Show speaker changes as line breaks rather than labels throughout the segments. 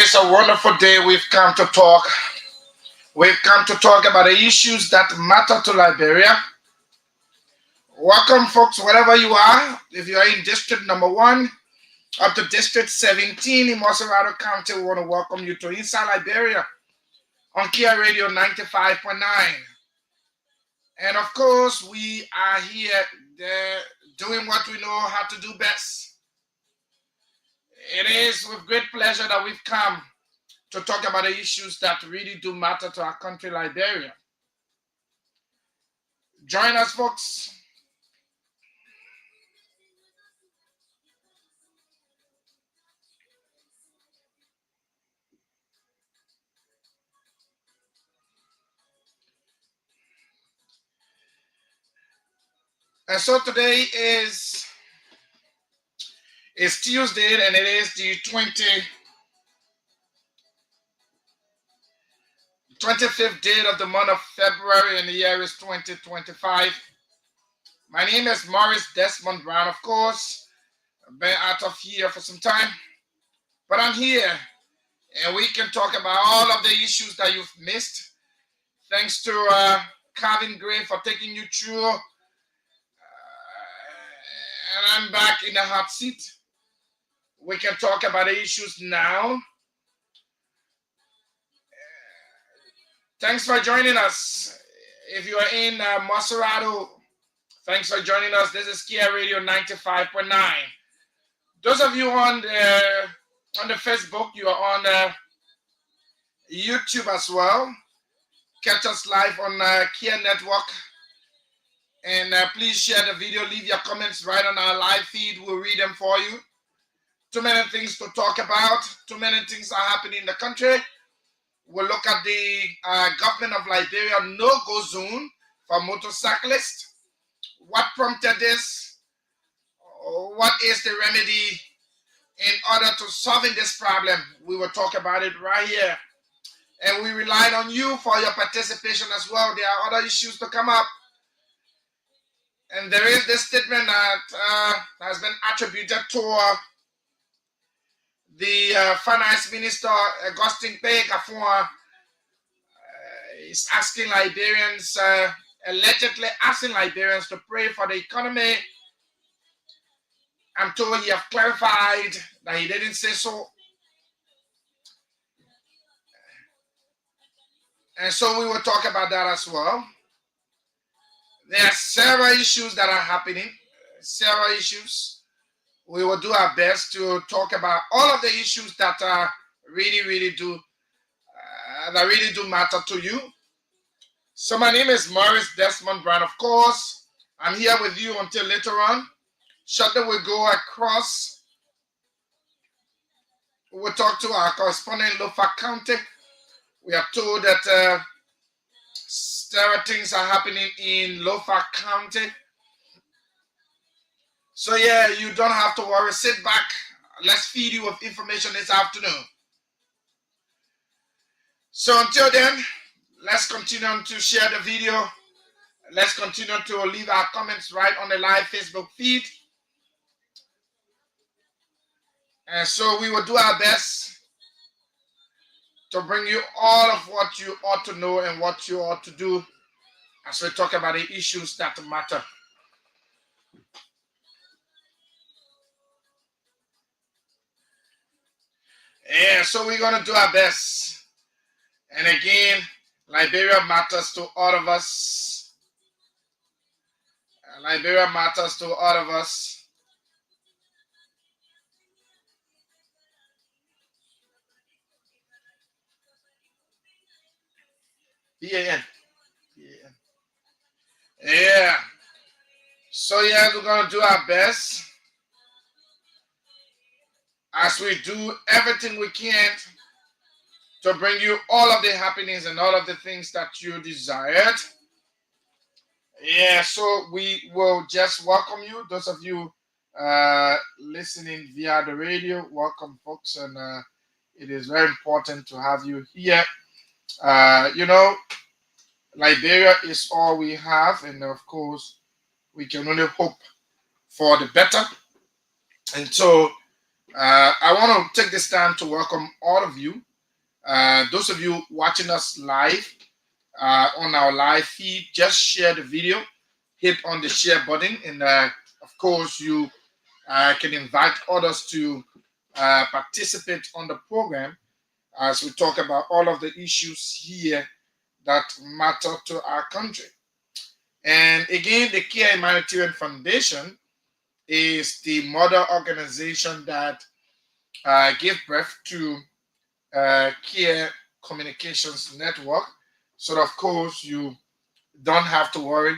is a wonderful day. We've come to talk. We've come to talk about the issues that matter to Liberia. Welcome, folks, wherever you are. If you are in District Number 1 up to District 17 in Moserado County, we want to welcome you to Inside Liberia on Kia Radio 95.9. And of course, we are here doing what we know how to do best. It is with great pleasure that we've come to talk about the issues that really do matter to our country, Liberia. Join us, folks. And so today is Tuesday, and it is the 25th day of the month of February, and the year is 2025. My name is Morris Desmond Brown. Of course, I've been out of here for some time, but I'm here, and we can talk about all of the issues that you've missed. Thanks to Calvin Gray for taking you through. And I'm back in the hot seat. We can talk about the issues now. Thanks for joining us. If you are in Moserado, thanks for joining us. This is Kia Radio 95.9. Those of you on the Facebook, you are on YouTube as well. Catch us live on Kia Network. And please share the video. Leave your comments right on our live feed. We'll read them for you. Too many things to talk about. Too many things are happening in the country. We'll look at the government of Liberia no-go zone for motorcyclists. What prompted this? What is the remedy in order to solving this problem? We will talk about it right here. And we relied on you for your participation as well. There are other issues to come up. And there is this statement that has been attributed to the Finance Minister, Augustine Pay-Gafua, is asking Liberians, allegedly asking Liberians to pray for the economy. I'm told he has clarified that he didn't say so. And so we will talk about that as well. There are several issues that are happening, several issues. We will do our best to talk about all of the issues that really do matter to you. So my name is Morris Desmond Brown. Of course, I'm here with you until later on. Shortly we'll go across. We'll talk to our correspondent in Lofa County. We are told that several things are happening in Lofa County. So yeah, you don't have to worry. Sit back. Let's feed you with information this afternoon. So until then, let's continue to share the video. Let's continue to leave our comments right on the live Facebook feed. And so we will do our best to bring you all of what you ought to know and what you ought to do as we talk about the issues that matter. Yeah, so we're going to do our best. And again, Liberia matters to all of us. Liberia matters to all of us. Yeah. Yeah. So yeah, we're going to do our best as we do everything we can to bring you all of the happenings and all of the things that you desired. Yeah, so we will just welcome you. Those of you listening via the radio, welcome, folks. And it is very important to have you here. Liberia is all we have. And of course, we can only hope for the better. And so I want to take this time to welcome all of you. Those of you watching us live on our live feed, just share the video, hit on the share button, and of course, you can invite others to participate on the program as we talk about all of the issues here that matter to our country. And again, the Care Humanitarian Foundation is the mother organization that gave birth to Care Communications Network. So, of course, you don't have to worry.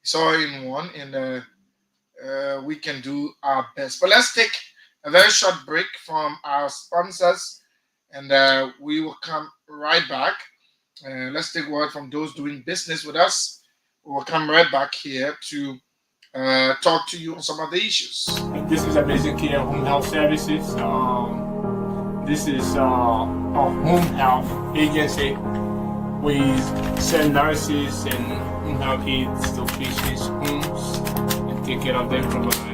It's all in one, and we can do our best. But let's take a very short break from our sponsors, and we will come right back. Let's take word from those doing business with us. We'll come right back here to talk to you on some of the issues.
This is Amazing Care Home Health Services. This is a home health agency. We send nurses and home health aides to patients' homes and take care of them, provide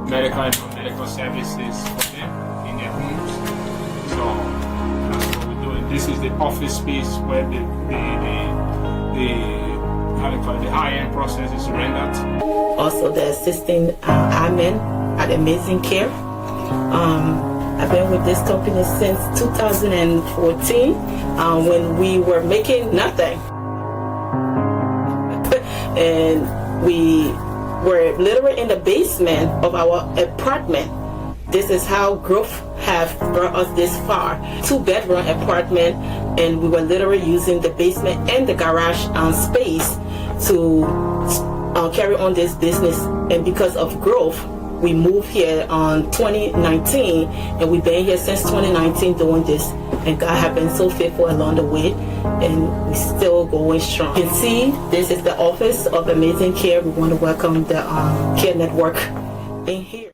medical and non-medical services for them in their homes. So that's what we're doing. This is the office space where the high-end process is rendered.
Also the assisting admin at Amazing Care. I've been with this company since 2014 when we were making nothing. And we were literally in the basement of our apartment. This is how growth have brought us this far. 2-bedroom apartment, and we were literally using the basement and the garage space to carry on this business. And because of growth, we moved here on 2019, and we've been here since 2019 doing this. And God has been so faithful along the way, and we're still going strong. You can see this is the office of Amazing Care. We want to welcome the Care Network in here.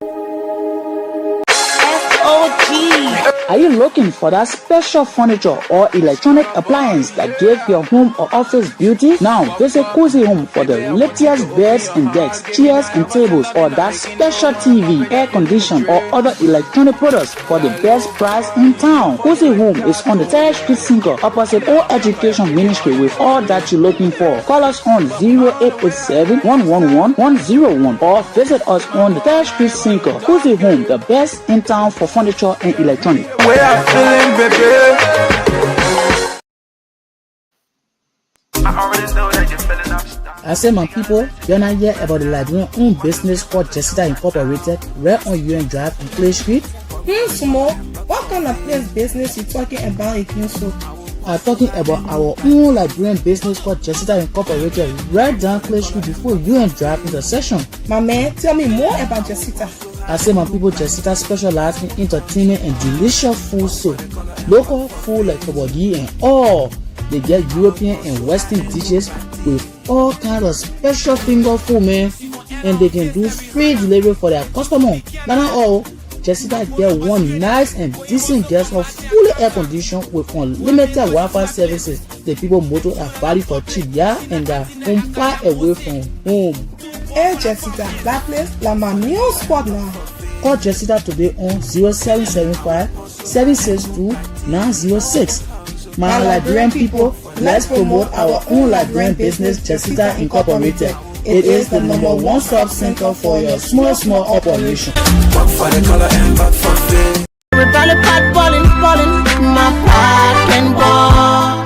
Are you looking for that special furniture or electronic appliance that give your home or office beauty? Now visit Cozy Home for the latest beds and desks, chairs and tables, or that special TV, air condition, or other electronic products for the best price in town. Cozy Home is on the 3rd Street Sinker opposite All Education Ministry with all that you're looking for. Call us on 0887-111-101 or visit us on the 3rd Street Sinker. Cozy Home, the best in town for furniture and electronics.
Way I'm feeling, baby. I already know that you're feeling up.
I say, my people, you're not yet about the Liberian owned business called Jessica Incorporated, right on UN Drive in Clay Street.
Small. What kind of place business you talking about again, so?
I'm talking about our own Liberian business called Jessica Incorporated, right down Clay Street before UN Drive intersection.
My man, tell me more about Jessica.
I say, my people, Jessica specializes in entertainment and delicious food, so local food like kabodi and all. They get European and Western dishes with all kinds of special finger food, man, and they can do free delivery for their customers. Not all. Jessica get one nice and decent guest house fully air conditioned with unlimited Wi-Fi services. The people motto are value for cheap, yeah, and they're home far away from home.
Hey Jessica, that place like my new spot now.
Call Jessica today on 0775-762-906. My Liberian people, let's promote our own Liberian business, Jessica Incorporated. It is the #1 stop center for your small operation.
Back for the color and back for fame.
Everybody pot ballin', my pot can ball.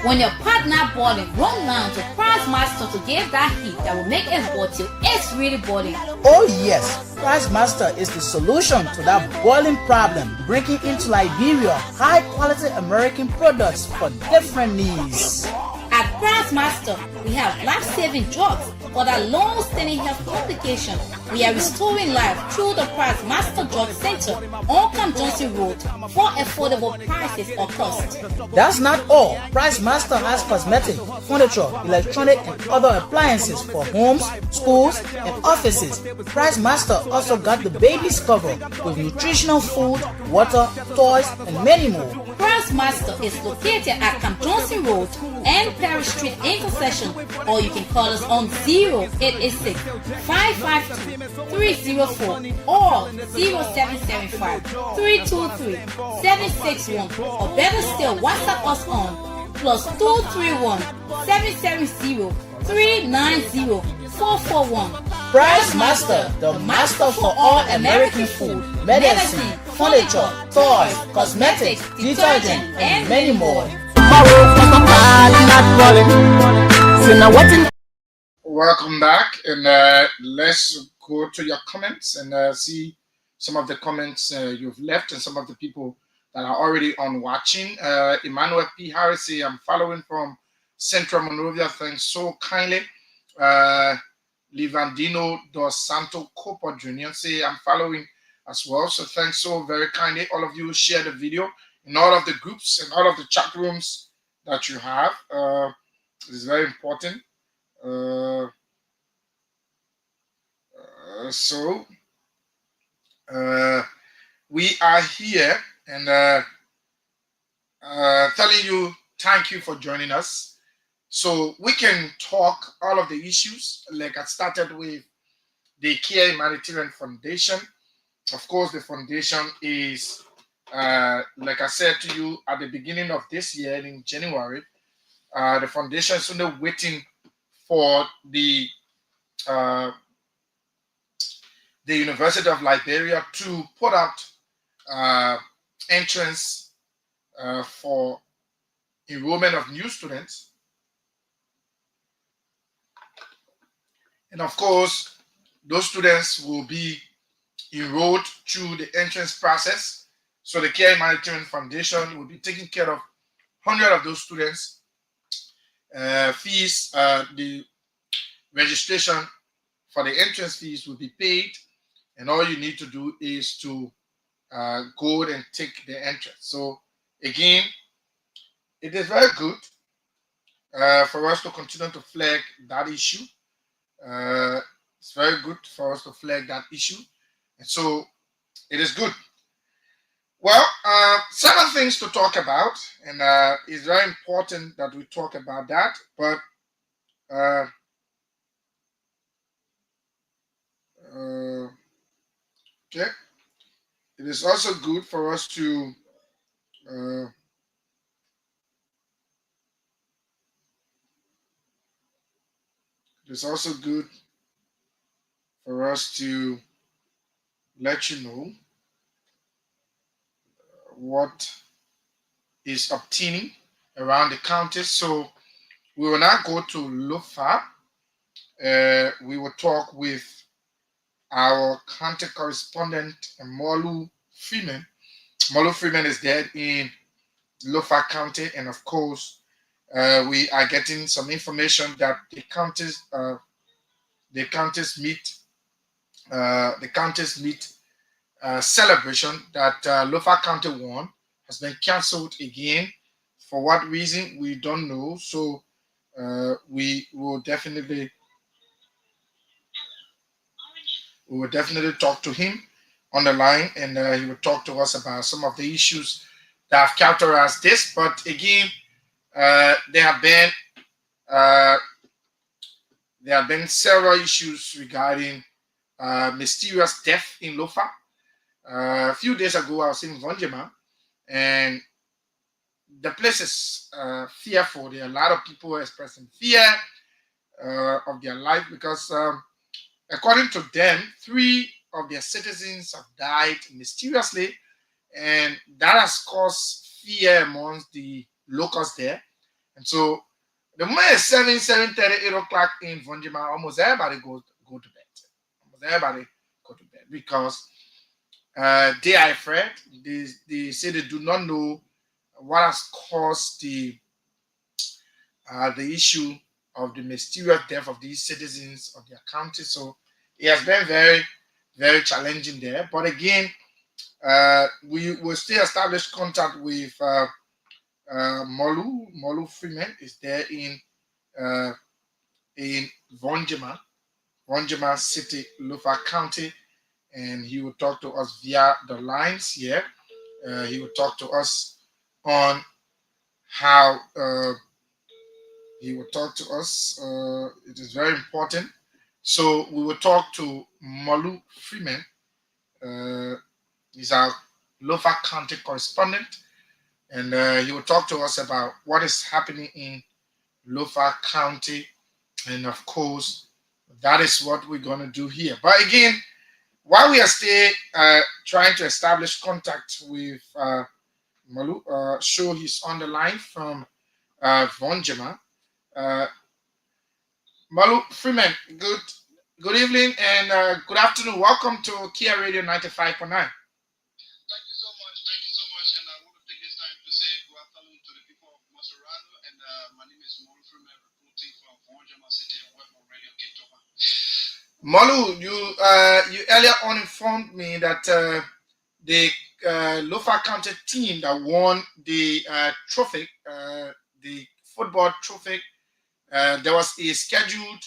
When your pot not boiling, run down to Price Master to give that heat that will make it boil till it's really boiling.
Oh yes, Price Master is the solution to that boiling problem, bringing into Liberia high-quality American products for different needs.
At Price Master, we have life-saving drugs for that long-standing health complication. We are restoring life through the Price Master Drug Center on Camp Johnson Road for affordable prices or cost.
That's not all. Price Master has cosmetic, furniture, electronic, and other appliances for homes, schools, and offices. Price Master also got the baby's cover with nutritional food, water, toys, and many more.
Price Price Master is located at Camp Johnson Road and Perry Street intersection, or you can call us on 0886 552 304 or 0775 323 761, or better still, WhatsApp us on +231 770 390 441.
Price Master, the master for all American food, medicine, furniture, toys, cosmetics, detergent, and many more.
Welcome back, and let's go to your comments and see some of the comments you've left and some of the people that are already on watching. Emmanuel P. Harris, I'm following from Central Monrovia. Thanks so kindly. Livandino dos Santo Copa Jr. say I'm following as well. So thanks so very kindly. All of you share the video in all of the groups and all of the chat rooms that you have. It is very important. So we are here and telling you thank you for joining us. So we can talk all of the issues. Like I started with the Care Humanitarian Foundation. Of course, the foundation is, like I said to you at the beginning of this year in January, the foundation is only waiting for the University of Liberia to put out entrance for enrollment of new students. And of course, those students will be enrolled through the entrance process. So the Care Humanitarian Foundation will be taking care of 100 of those students. Fees, the registration for the entrance fees will be paid. And all you need to do is to go and take the entrance. So again, it is very good for us to continue to flag that issue. It's very good for us to flag that issue, and so it is good. Well, several things to talk about, and it's very important that we talk about that. But okay, it is also good for us to it's also good for us to let you know what is obtaining around the county. So we will now go to Lofa. We will talk with our county correspondent, Molu Freeman. Molu Freeman is there in Lofa County, and of course, we are getting some information that the counties meet celebration that Lofa County won has been cancelled again. For what reason we don't know. So we will definitely talk to him on the line, and he will talk to us about some of the issues that have characterized this. But again, there have been several issues regarding mysterious death in Lofa. A few days ago, I was in Vonjema, and the place is fearful. There are a lot of people expressing fear of their life because, according to them, 3 of their citizens have died mysteriously, and that has caused fear amongst the locals there. And so the moment it's 7:30, 8 o'clock in Vonjima, almost everybody go to bed. Almost everybody go to bed because they are afraid. They say they do not know what has caused the issue of the mysterious death of these citizens of their county. So it has been very, very challenging there. But again, we will still establish contact with Molu Freeman is there in Vonjima City, Lofa County, and he will talk to us via the lines here. He will talk to us on how he will talk to us. It is very important. So we will talk to Malu Freeman. He's our Lofa County correspondent, and he will talk to us about what is happening in Lofa County. And of course, that is what we're going to do here. But again, while we are still trying to establish contact with Malu, sure he's on the line from Vonjama. Uh, Malu Freeman, good evening and good afternoon. Welcome to Kia Radio 95.9.
Thank you so much. Thank you so much. And I want to take this time to say good afternoon to the people of Maserado. And my name is Malu Freeman, reporting from Vonjama City and Webmo Radio Kitoma.
Malu, you earlier on informed me that the Lofa County team that won the trophy, the football trophy, there was a scheduled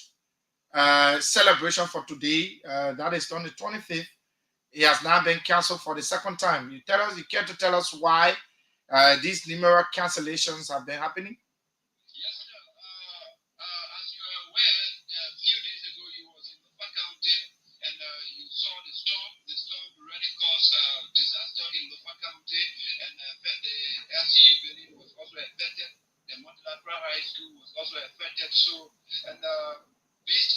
celebration for today. That is on the 25th. It has now been cancelled for the second time. You care to tell us why these numerous cancellations have been happening?
Yes, sir. As you are aware, a few days ago you was in Lofa County and you saw the storm. The storm already caused disaster in Lofa County, and the LCU building was also affected. The multilateral high school was also affected. So, and based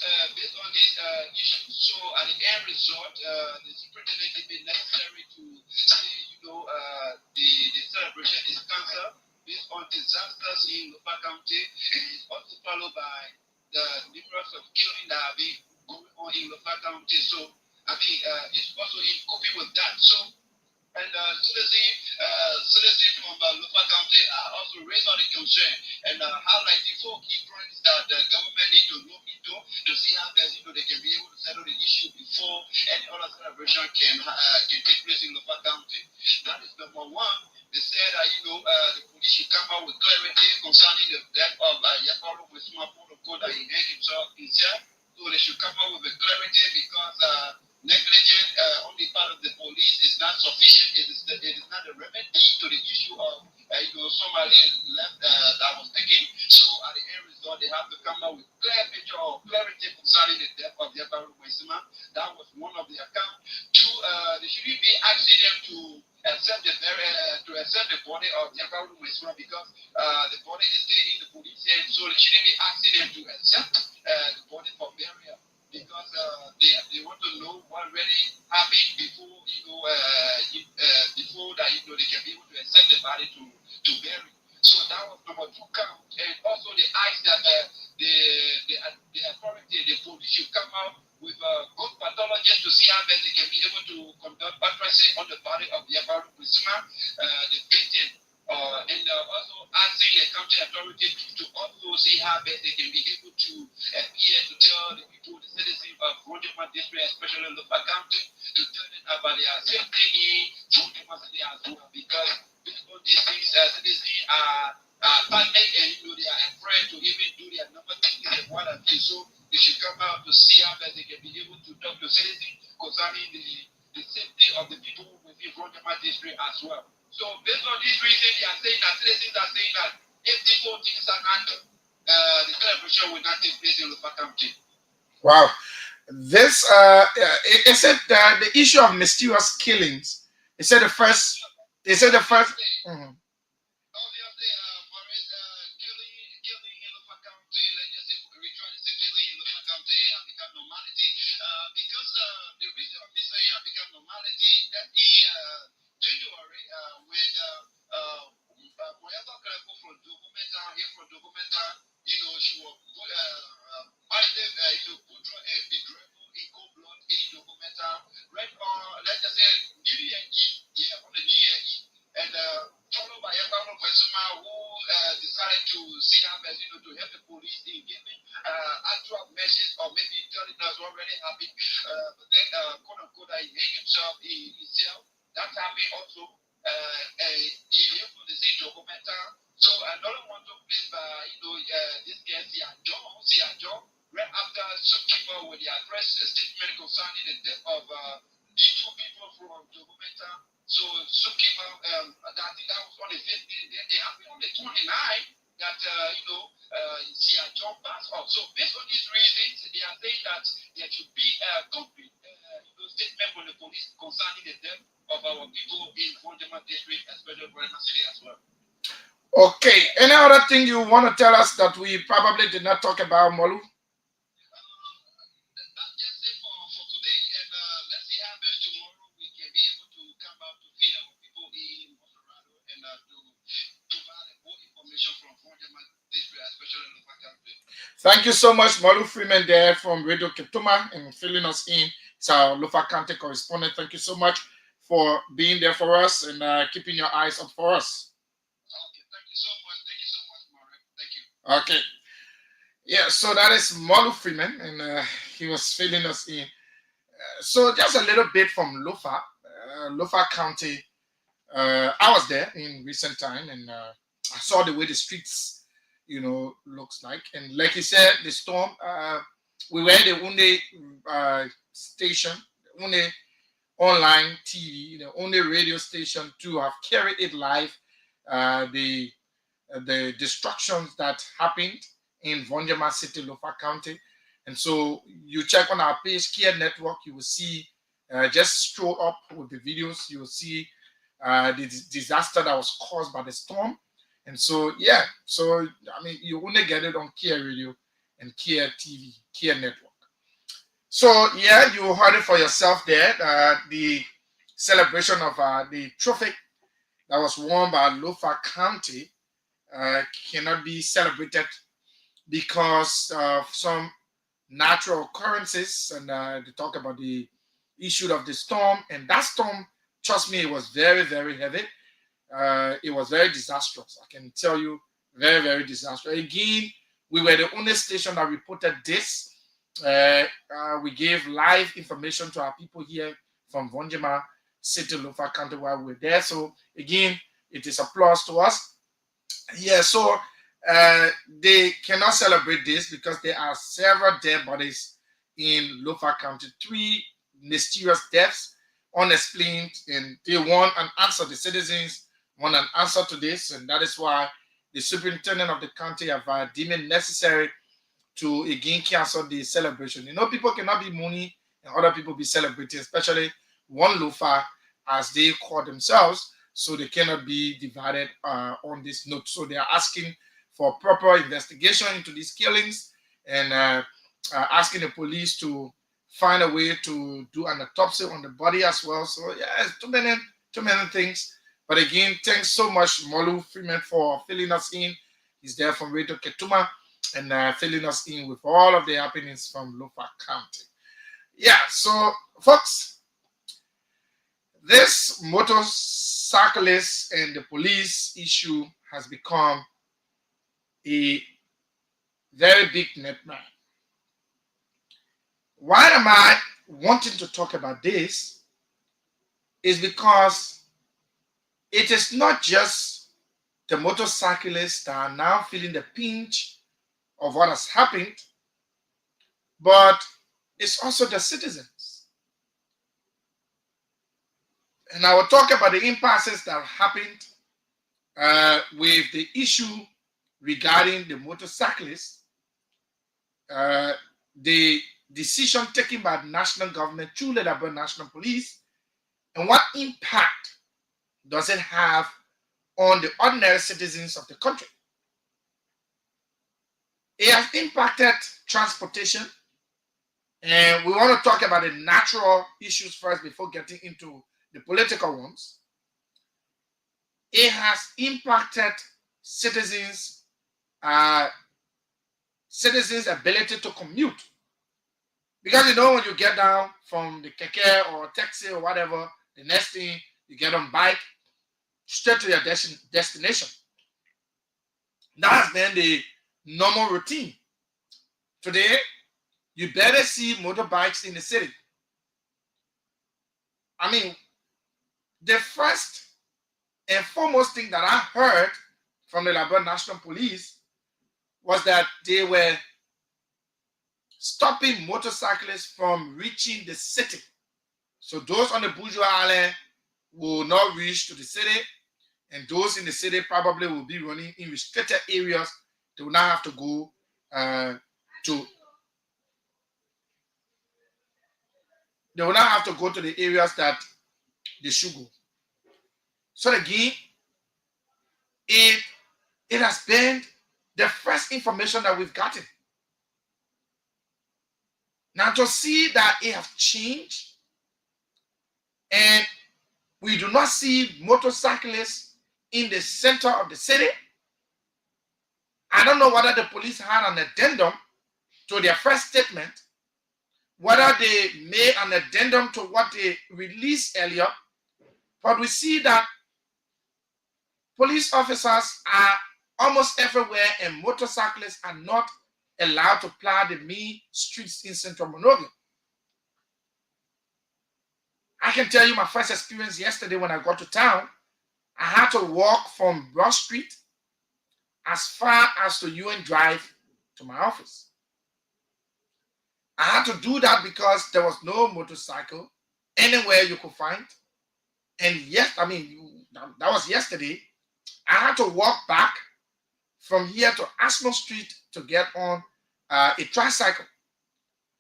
on these issues, so at the end result, the superintendent deemed it necessary to say, the celebration is cancelled based on disasters in Lofa County, and it's also followed by the numerous of killing that have been going on in Lofa County. So, it's also in coping with that. So, and citizens from Lofa County also raised all the concern and highlight the 4 key points that the government need to look into to see how best they can be able to settle the issue before any other celebration can take place in Lofa County. That is number 1. They said that the police should come out with clarity concerning the death of Yakaro Wisuma Protocol that he hanged himself. So they should come out with the clarity because negligence on the part of the police is not sufficient. It is not a remedy to the issue of somebody left that was taken. So at the end result, they have to come out with clear picture or clarity concerning the death of Yakaro Wisuma. That was one of the accounts. 2, they shouldn't be asking them to accept the body of Yakaro Wisuma because the body is still in the police hand. So they shouldn't be asking them to accept the body for burial because they want to know what really happened before before that they can be able to accept the body to bury. So that was number 2 count, and also they asked that the authority, the police should come out with good pathologists to see how best they can be able to conduct autopsy on the body of Yakaro Wisuma, the victim. And also asking the county authority to also see how best they can be able to appear to tell the people, the citizens of Vonjama district, especially Lofa County, to tell them about their safety in Vonjama City as well. Because based on these things, citizens are panic and they are afraid to even do their number things and what have you. So they should come out to see how best they can be able to talk to citizens concerning the safety of the people within Vonjama district as well. So based on this reason, they are saying that citizens are saying that if these 4 things are handled, the celebration will not take place in Lofa County.
Wow. This it said the issue of mysterious killings. It said the first. Mhm.
Obviously, for it, killing in Lofa County, let's just say ritualistic killing in Lofa County have become normality. Because the reason of this have become normality that January when whenever people from Documenta, she was active, put a bedraggle in cold blood in Documenta, right on, let's just say, New Year Eve, on the New Year Eve, and followed by a couple of personnel who decided to see how best, to help the police in giving actual messages or maybe telling us what really happened, but then, quote unquote, he hanged himself in his cell. That happened also in the same documental. So another one took place by this guy Sia John, right after some people with the address statement concerning the death of these 2 two people from Jogometa. So came out, that was on the 15th. Then they happened on the 29th that, see a job pass off. So based on these reasons, they are saying that there should be a complete statement from the police concerning the death of our people in Vonjama district, especially Vonjama city as well.
Okay. Any other thing you want to tell us that we probably did not talk about, Molu?
That's just it for today, and let's see how best tomorrow we can be able to come out to feed our people in Colorado and to provide more information from Vonjama district, especially in the country.
Thank you so much, Molu Freeman, there from Radio Ketuma, and filling us in. It's our Lofa County correspondent. Thank you so much for being there for us and keeping your eyes up for us.
Okay, thank you so much. Thank you so much, Maureen. Thank you.
Okay. Yeah, so that is Molu Freeman, and he was filling us in. So just a little bit from Lofa County. I was there in recent time, and I saw the way the streets, looks like. And like you said, the storm, we were the only station, the only online TV, the only radio station to have carried it live. The destructions that happened in Vonjama City, Lofa County. And so you check on our page, Kia Network, you will see, just scroll up with the videos, you will see the disaster that was caused by the storm. And so, yeah, you only get it on Kia Radio and Kia TV, Kia Network. So, yeah, you heard it for yourself there. The celebration of the trophy that was won by Lofa County cannot be celebrated because of some natural occurrences. And they talk about the issue of the storm. And that storm, trust me, it was very, very heavy. It was very disastrous. I can tell you, very, very disastrous. Again, we were the only station that reported this. We gave live information to our people here from Vonjama City, Lofa County, while we were there. So again, it is applause to us. Yeah, so they cannot celebrate this because there are several dead bodies in Lofa County. 3 mysterious deaths, unexplained, and they want an answer. The citizens want an answer to this, and that is why the superintendent of the county have deemed it necessary to again cancel the celebration. People cannot be mourning and other people be celebrating, especially one Lofa, as they call themselves, so they cannot be divided on this note. So they are asking for proper investigation into these killings and asking the police to find a way to do an autopsy on the body as well. So yeah, it's too many things. But again, thanks so much, Molu Freeman, for filling us in. He's there from Radio Ketuma and filling us in with all of the happenings from Lofa County. Yeah, so folks, this motorcyclist and the police issue has become a very big nightmare. Why am I wanting to talk about this? Is because it is not just the motorcyclists that are now feeling the pinch of what has happened, but it's also the citizens. And I will talk about the impasses that happened with the issue regarding the motorcyclists, the decision taken by the national government through the Liberia National Police, and what impact does it have on the ordinary citizens of the country. It has impacted transportation, and we want to talk about the natural issues first before getting into the political ones. It has impacted citizens' ability to commute. Because when you get down from the keke or taxi or whatever, the next thing you get on bike straight to your destination. That has been the normal routine. Today, you better see motorbikes in the city. The first and foremost thing that I heard from the Liberia National Police was that they were stopping motorcyclists from reaching the city. So those on the bourgeois island will not reach to the city, and those in the city probably will be running in restricted areas. They will not have to go to. They will not have to go to the areas that they should go. So again, it has been the first information that we've gotten. Now to see that it has changed, and we do not see motorcyclists in the center of the city. I don't know whether the police had an addendum to their first statement, whether they made an addendum to what they released earlier, but we see that police officers are almost everywhere and motorcyclists are not allowed to plow the main streets in Central Monrovia. I can tell you my first experience yesterday when I got to town. I had to walk from Broad Street as far as to UN Drive to my office. I had to do that because there was no motorcycle anywhere you could find. And yes, I mean, that was yesterday. I had to walk back from here to Arsenal Street to get on a tricycle.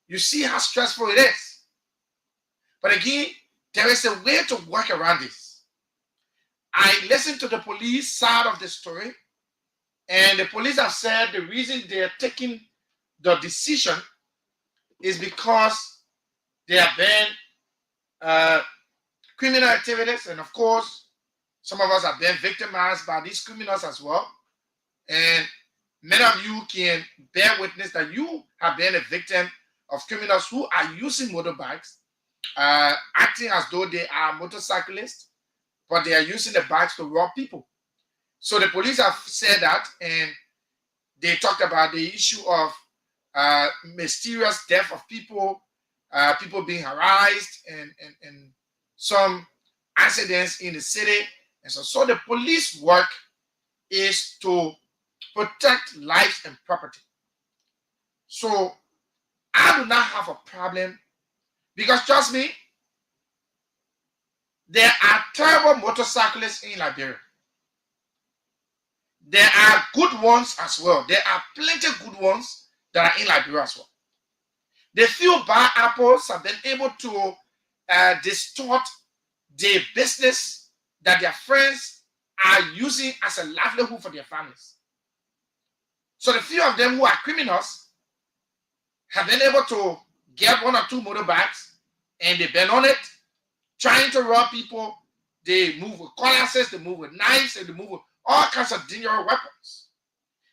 You see how stressful it is. But again, there is a way to work around this. I listened to the police side of the story, and the police have said the reason they are taking the decision is because there have been criminal activities, and of course, some of us have been victimized by these criminals as well. And many of you can bear witness that you have been a victim of criminals who are using motorbikes, acting as though they are motorcyclists, but they are using the bikes to rob people. So the police have said that, and they talked about the issue of mysterious death of people, people being harassed, and some accidents in the city. And so the police work is to protect lives and property. So I do not have a problem, because trust me, there are terrible motorcyclists in Liberia. There are good ones as well. There are plenty of good ones that are in Liberia as well. The few bad apples have been able to distort the business that their friends are using as a livelihood for their families. So the few of them who are criminals have been able to get one or two motorbikes, and they've been on it, trying to rob people. They move with cutlasses, they move with knives, and they move with all kinds of dangerous weapons.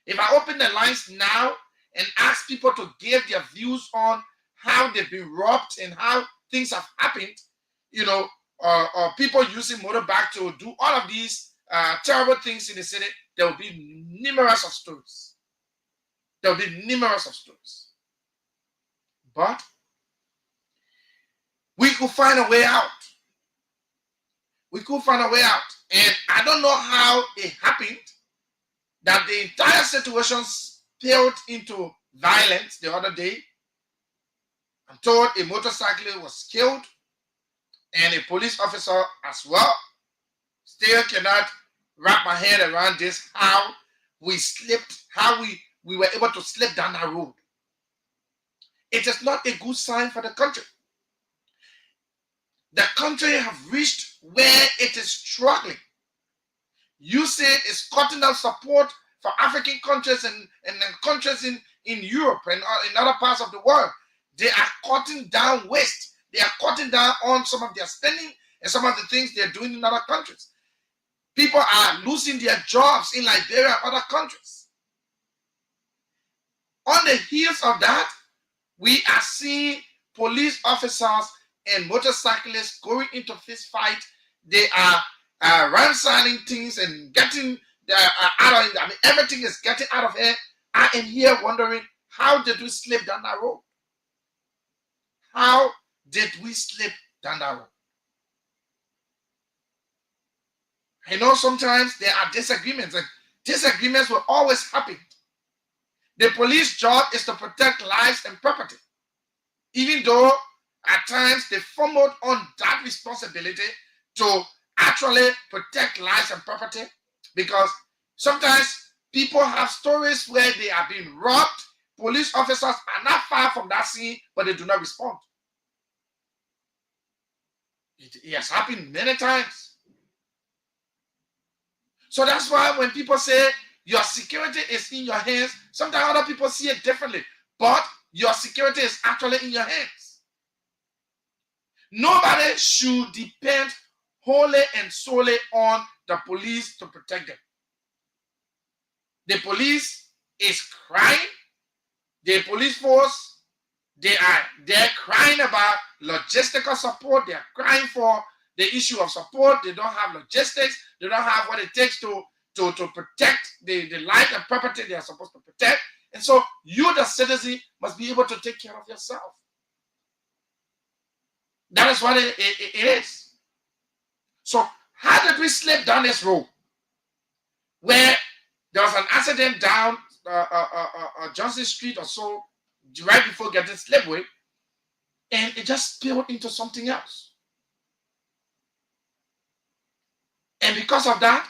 If I open the lines now and ask people to give their views on how they've been robbed and how things have happened, or people using motorbike to do all of these terrible things in the city, there will be numerous of stories. There will be numerous of stories. But we could find a way out. We could find a way out. And I don't know how it happened that the entire situation spilled into violence the other day. I'm told a motorcyclist was killed and a police officer as well. Still cannot wrap my head around this, how we slipped, how we were able to slip down that road. It is not a good sign for the country. The country have reached where it is struggling. USAID is cutting down support for African countries and countries in Europe and in other parts of the world. They are cutting down waste. They are cutting down on some of their spending and some of the things they're doing in other countries. People are losing their jobs in Liberia and other countries. On the heels of that, we are seeing police officers and motorcyclists going into fist fight. They are ransacking things and getting out of it. I mean, everything is getting out of here. I am here wondering, how did we slip down that road? How did we slip down that road? I know sometimes there are disagreements, and disagreements will always happen. The police job is to protect lives and property. Even though at times they fumbled on that responsibility to actually protect lives and property, because sometimes people have stories where they are being robbed. Police officers are not far from that scene, but they do not respond. It has happened many times. So that's why when people say your security is in your hands, sometimes other people see it differently. But your security is actually in your hands. Nobody should depend wholly and solely on the police to protect them. The police is crying. The police force, they're crying about logistical support. They're crying for the issue of support. They don't have logistics. They don't have what it takes to protect the life and property they are supposed to protect. And so you, the citizen, must be able to take care of yourself. That is what it is. So how did we slip down this road where there was an accident down Johnson Street or so, right before getting Slipway, and it just spilled into something else? And because of that,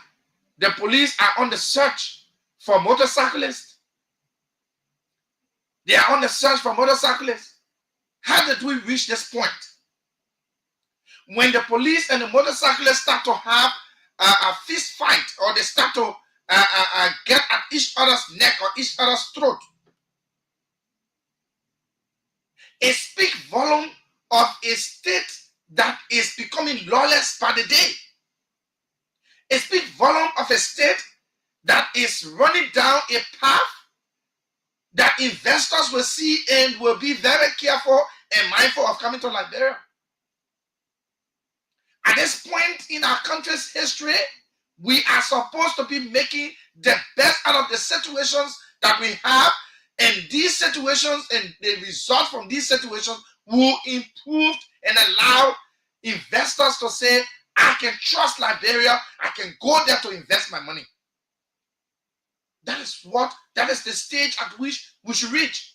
the police are on the search for motorcyclists. They are on the search for motorcyclists. How did we reach this point? When the police and the motorcyclists start to have a fist fight, or they start to get at each other's neck or each other's throat, it speaks volume of a state that is becoming lawless by the day. It speaks volume of a state that is running down a path that investors will see and will be very careful and mindful of coming to Liberia. At this point in our country's history, we are supposed to be making the best out of the situations that we have, and these situations and the result from these situations will improve and allow investors to say, I can trust Liberia, I can go there to invest my money. That is the stage at which we should reach.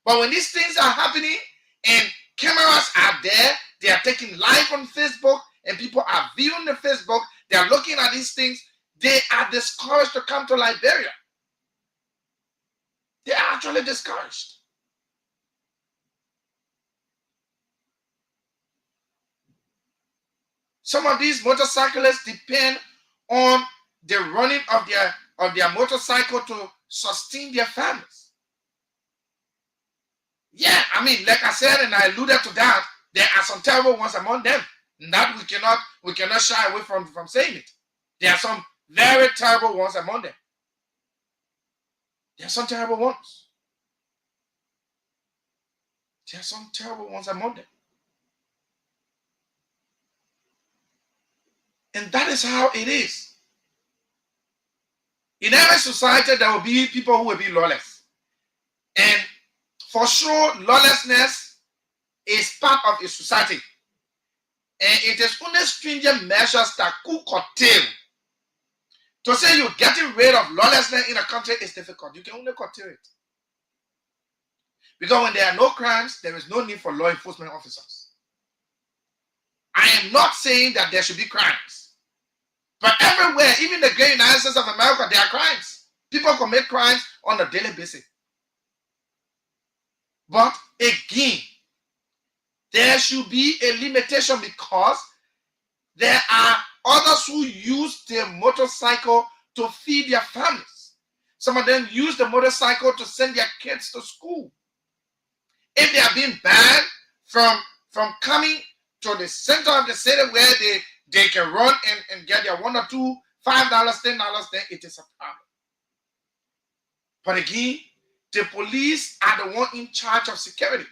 But when these things are happening and cameras are there, they are taking live on Facebook, and people are viewing the Facebook, they are looking at these things, they are discouraged to come to Liberia. They are actually discouraged. Some of these motorcyclists depend on the running of their motorcycle to sustain their families. Yeah, I mean, like I said, and I alluded to that, there are some terrible ones among them. And that we cannot shy away from saying it. There are some very terrible ones among them. There are some terrible ones. There are some terrible ones among them. And that is how it is. In every society, there will be people who will be lawless. And for sure, lawlessness is part of a society. And it is only stringent measures that could curtail. To say you're getting rid of lawlessness in a country is difficult. You can only curtail it. Because when there are no crimes, there is no need for law enforcement officers. I am not saying that there should be crimes. But everywhere, even the great United States of America, there are crimes. People commit crimes on a daily basis. But again, there should be a limitation, because there are others who use their motorcycle to feed their families. Some of them use the motorcycle to send their kids to school. If they are being banned from coming to the center of the city where they can run and get their $1 or $2, $5, $10, then it is a problem. But again, the police are the one in charge of security.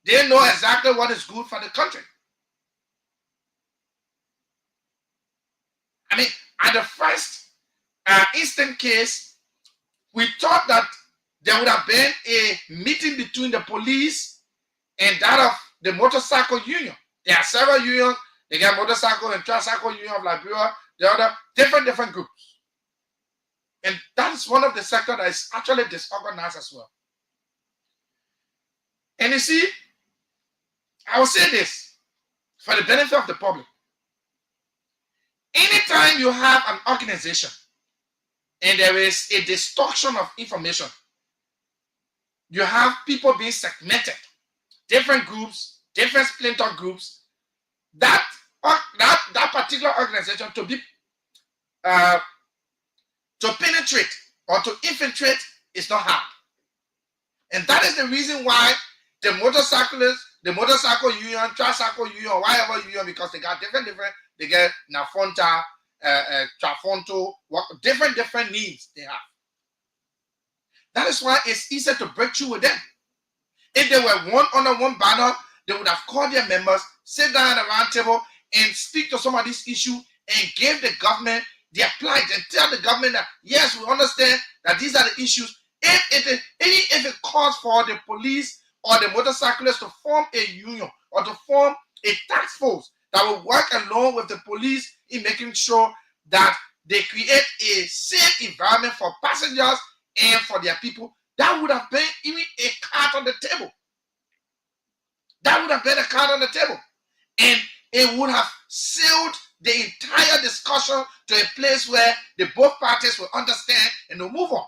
They know exactly what is good for the country. I mean, at the first instant case, we thought that there would have been a meeting between the police and that of the motorcycle union. There are several unions. They got motorcycle and tricycle union of Liberia, the other different groups. And that's one of the sectors that is actually disorganized as well. And you see, I will say this for the benefit of the public. Anytime you have an organization and there is a distortion of information, you have people being segmented, different groups, different splinter groups, that particular organization to be to penetrate or to infiltrate is not hard. And that is the reason why the motorcyclists, the motorcycle union, tricycle union, or whatever union, because they got different, they get Nafonta, Trafonto, different needs they have. That is why it's easier to break through with them. If they were one under one banner, they would have called their members, sit down at a round table, and speak to some of these issues and give the government their plight and tell the government that yes, we understand that these are the issues. If it calls for the police or the motorcyclists to form a union or to form a task force that will work along with the police in making sure that they create a safe environment for passengers and for their people, that would have been even a card on the table. That would have been a card on the table. And it would have sealed the entire discussion to a place where the both parties will understand and will move on.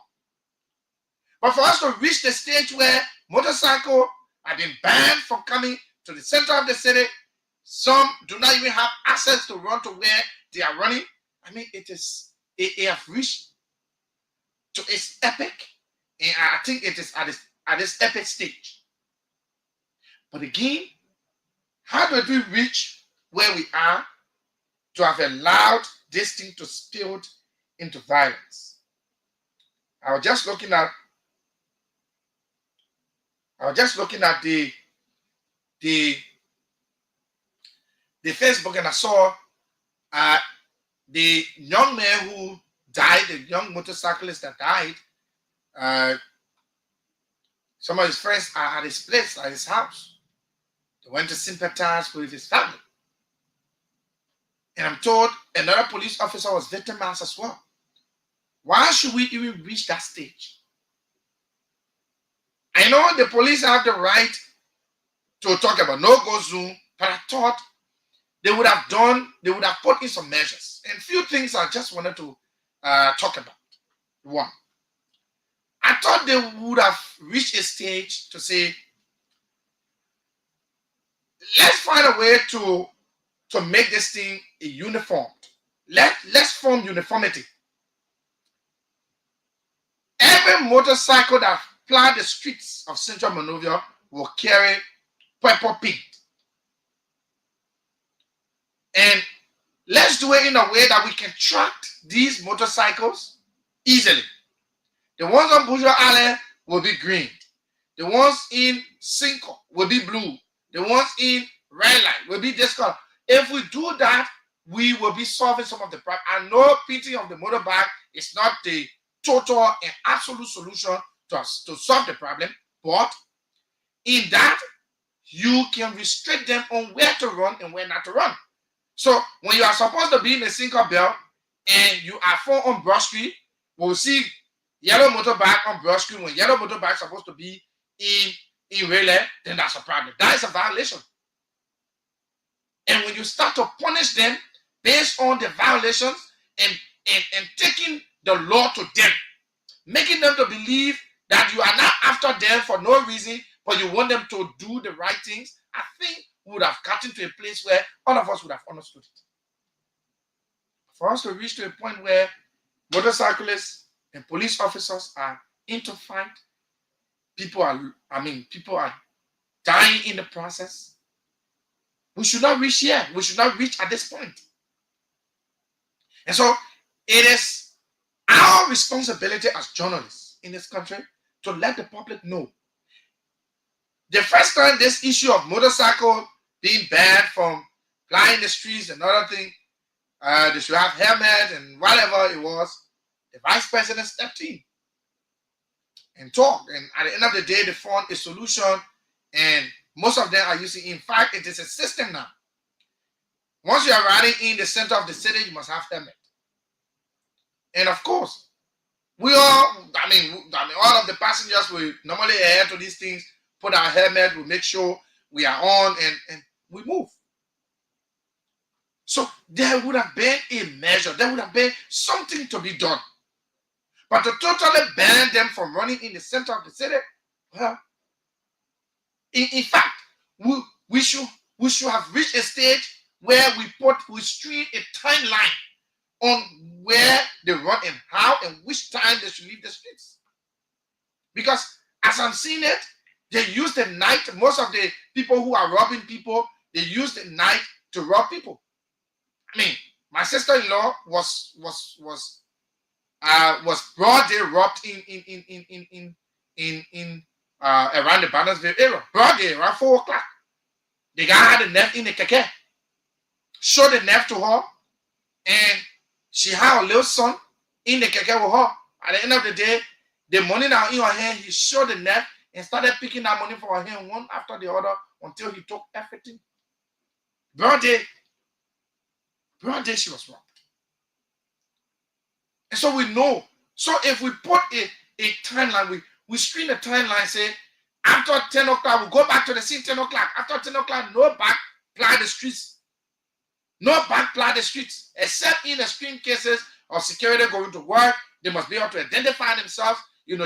But for us to reach the stage where motorcycle have been banned from coming to the center of the city, some do not even have access to run to where they are running. I mean, it have reached to its epic, and I think it is at this epic stage. But again, how do we reach where we are to have allowed this thing to spill into violence? I was just looking at the Facebook, and I saw the young man who died, the young motorcyclist that died. Some of his friends are at his place, at his house. They went to sympathize with his family. And I'm told another police officer was victimized as well. Why should we even reach that stage? I know the police have the right to talk about no-go zone, but I thought they would have put in some measures. And a few things I just wanted to talk about. One, I thought they would have reached a stage to say, let's find a way to make this thing a uniform. Let's form uniformity. Every motorcycle that ply the streets of Central Monrovia will carry purple paint. And let's do it in a way that we can track these motorcycles easily. The ones on Bourgeois Island will be green. The ones in Cinco will be blue. The ones in Red Light will be this color. If we do that, we will be solving some of the problem. I know painting of the motorbike is not the total and absolute solution to solve the problem, but in that, you can restrict them on where to run and where not to run. So when you are supposed to be in a Cinco belt and you are found on Broad Street, we'll see yellow motorbike on Broad Street. When yellow motorbike is supposed to be in relay, then that's a problem. That is a violation. And when you start to punish them based on the violations and taking the law to them, making them to believe that you are not after them for no reason, but you want them to do the right things, I think we would have gotten to a place where all of us would have understood it. For us to reach to a point where motorcyclists and police officers are into fight, people are dying in the process. We should not reach here. We should not reach at this point. And so it is our responsibility as journalists in this country to let the public know. The first time this issue of motorcycle being banned from flying the streets and other thing, they should have helmet and whatever it was, the vice president stepped in and talked. And at the end of the day, they found a solution, and most of them are using, in fact, it is a system now. Once you are riding in the center of the city, you must have helmet. And of course, all of the passengers will normally adhere to these things, put our helmet, we'll make sure we are on, and we move. So there would have been a measure, there would have been something to be done. But to totally ban them from running in the center of the city, well, in fact, we should have reached a stage where we stream a timeline on where they run and how and which time they should leave the streets. Because as I'm seeing it, they use the night. Most of the people who are robbing people, they use the night to rob people. I mean, my sister-in-law was broad day robbed in around the Bannersville area. Broad day, around 4 o'clock. The guy had a knife in the keke, showed the knife to her, and she had a little son in the keke with her. At the end of the day, the money that in her hand, he showed the knife and started picking that money from her hand one after the other until he took everything. Broad day she was robbed. And so we know. So if we put a timeline, we screen a timeline, say, after 10 o'clock, we'll go back to the scene 10 o'clock. After 10 o'clock, no back ply the streets. No back ply the streets. Except in extreme cases of security going to work, they must be able to identify themselves.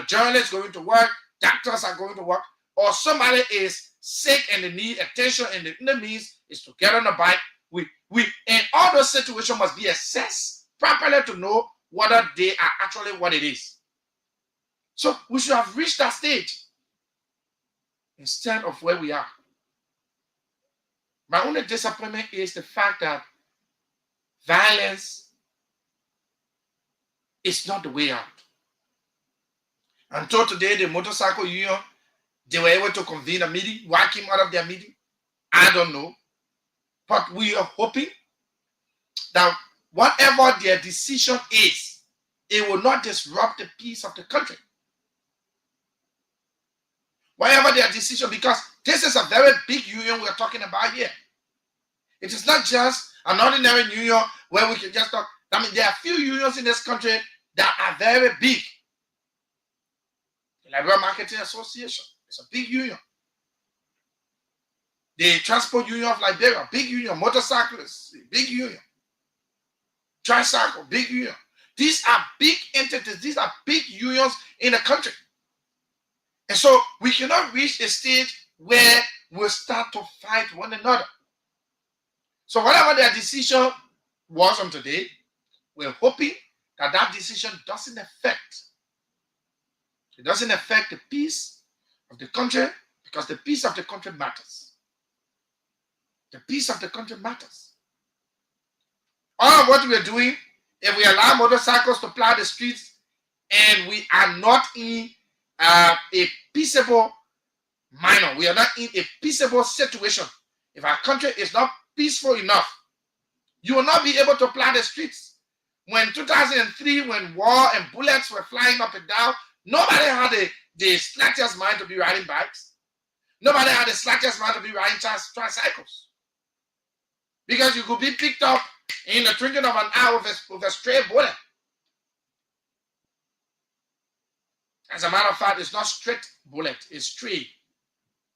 Journalists going to work, doctors are going to work, or somebody is sick and they need attention, and the means is to get on a bike. We in all those situations must be assessed properly to know whether they are actually what it is. So we should have reached that stage instead of where we are. My only disappointment is the fact that violence is not the way out. Until today, the motorcycle union, they were able to convene a meeting. Why came out of their meeting? I don't know. But we are hoping that whatever their decision is, it will not disrupt the peace of the country. Whatever their decision, because this is a very big union we're talking about here. It is not just an ordinary union where we can just talk. I mean, there are few unions in this country that are very big. The Liberia Marketing Association is a big union. The Transport Union of Liberia, big union. Motorcyclists, big union. Tricycle, big union. These are big entities. These are big unions in the country. And so we cannot reach a stage where we'll start to fight one another. So whatever their decision was on today, we're hoping that that decision doesn't affect. It doesn't affect the peace of the country, because the peace of the country matters. The peace of the country matters. All of what we are doing, if we allow motorcycles to plow the streets and we are not in a peaceable manner, we are not in a peaceable situation. If our country is not peaceful enough, you will not be able to plow the streets. When 2003, when war and bullets were flying up and down, nobody had the slightest mind to be riding bikes. Nobody had the slightest mind to be riding tricycles. Because you could be picked up in the twinkling of an eye with a stray bullet. As a matter of fact, it's not straight bullet, it's stray.